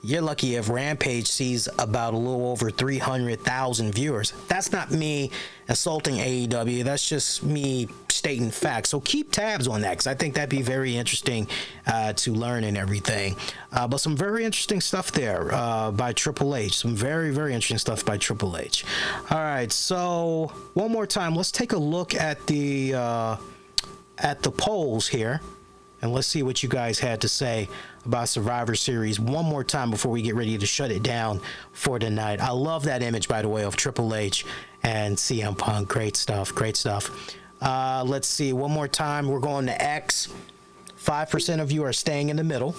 you're lucky if Rampage sees about a little over 300,000 viewers. That's not me insulting AEW. That's just me stating facts. So keep tabs on that, because I think that'd be very interesting to learn and everything. But some very interesting stuff there by Triple H. Some very, very interesting stuff by Triple H. All right, so one more time, let's take a look at the polls here, and let's see what you guys had to say about Survivor Series one more time before we get ready to shut it down for tonight. I love that image, by the way, of Triple H and CM Punk. Great stuff, great stuff. Let's see, one more time. We're going to X. 5% of you are staying in the middle.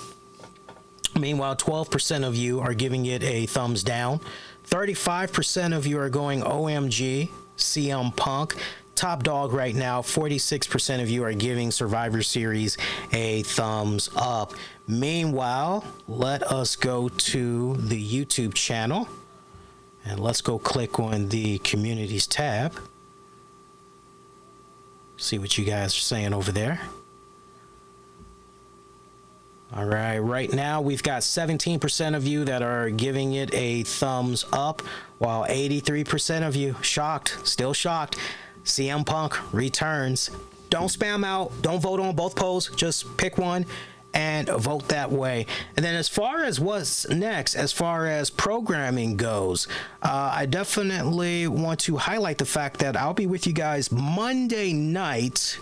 Meanwhile, 12% of you are giving it a thumbs down. 35% of you are going OMG, CM Punk. Top dog right now, 46% of you are giving Survivor Series a thumbs up. Meanwhile, let us go to the YouTube channel, and let's go click on the Communities tab. See what you guys are saying over there. All right, right now we've got 17% of you that are giving it a thumbs up, while 83% of you still shocked. CM Punk returns. Don't spam out. Don't vote on both polls. Just pick one and vote that way. And then as far as what's next, as far as programming goes, I definitely want to highlight the fact that I'll be with you guys Monday night,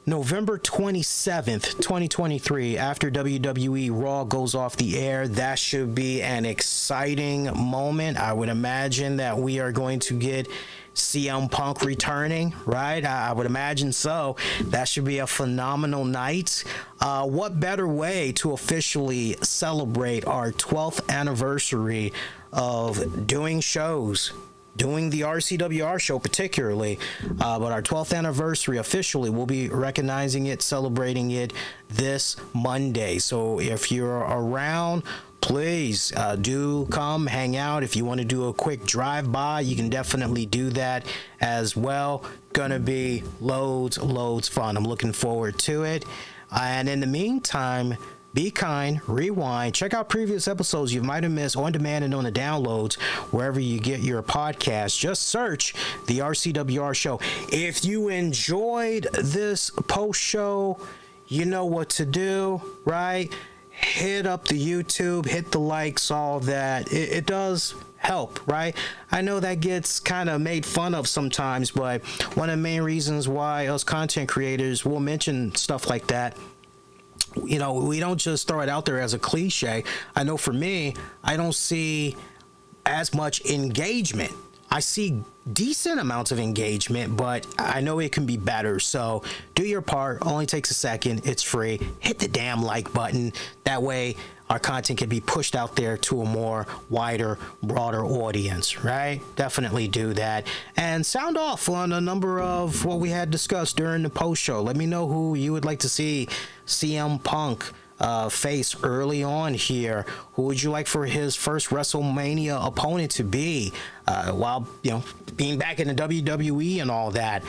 November 27th, 2023, after WWE Raw goes off the air. That should be an exciting moment. I would imagine that we are going to get CM Punk returning, right? I would imagine so. That should be a phenomenal night. What better way to officially celebrate our 12th anniversary of doing shows, doing the RCWR show particularly, but our 12th anniversary officially, we'll be recognizing it, celebrating it this Monday. So if you're around, please do come hang out. If you want to do a quick drive-by, you can definitely do that as well. Gonna be loads fun. I'm looking forward to it. And in the meantime, be kind, rewind, check out previous episodes you might have missed on demand and on the downloads wherever you get your podcast. Just search the RCWR show. If you enjoyed this post show, you know what to do, right? Hit up the YouTube, hit the likes, all that. It does help, right? I know that gets kind of made fun of sometimes, but one of the main reasons why us content creators will mention stuff like that, we don't just throw it out there as a cliche. I know for me, I don't see as much engagement. I see decent amounts of engagement, but I know it can be better. So do your part. Only takes a second. It's free. Hit the damn like button. That way our content can be pushed out there to a more wider, broader audience, right? Definitely do that. And sound off on a number of what we had discussed during the post show. Let me know who you would like to see CM Punk face early on here. Who would you like for his first WrestleMania opponent to be while being back in the WWE and all that?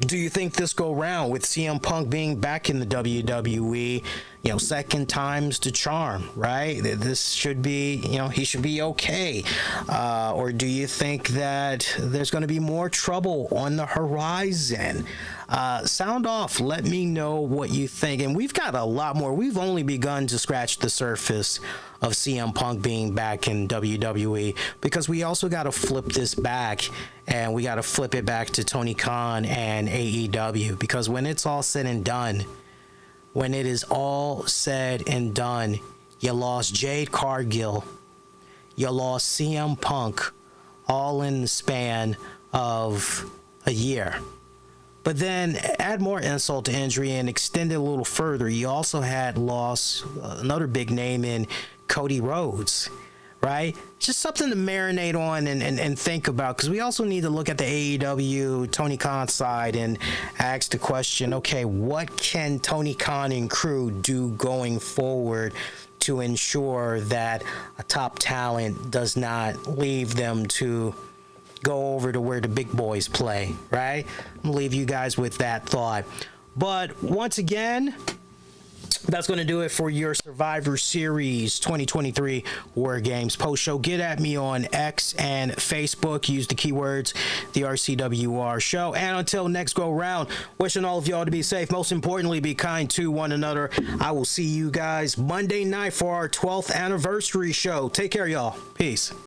Do you think this go round with CM Punk being back in the WWE, second time's the charm, right? This should be, he should be okay. Or do you think that there's going to be more trouble on the horizon? Sound off. Let me know what you think. And we've got a lot more. We've only begun to scratch the surface of CM Punk being back in WWE, because we also got to flip this back, and we got to flip it back to Tony Khan and AEW, because when it's all said and done, you lost Jade Cargill, you lost CM Punk, all in the span of a year. But then add more insult to injury and extend it a little further. You also had lost another big name in Cody Rhodes, right? Just something to marinate on and think about, because we also need to look at the AEW Tony Khan side and ask the question, okay, what can Tony Khan and crew do going forward to ensure that a top talent does not leave them to go over to where the big boys play, right? I'm gonna leave you guys with that thought. But once again, that's going to do it for your Survivor Series 2023 War Games post show. Get at me on X and Facebook. Use the keywords the RCWR show. And until next go round, wishing all of y'all to be safe. Most importantly, be kind to one another. I will see you guys Monday night for our 12th anniversary show. Take care, y'all. Peace.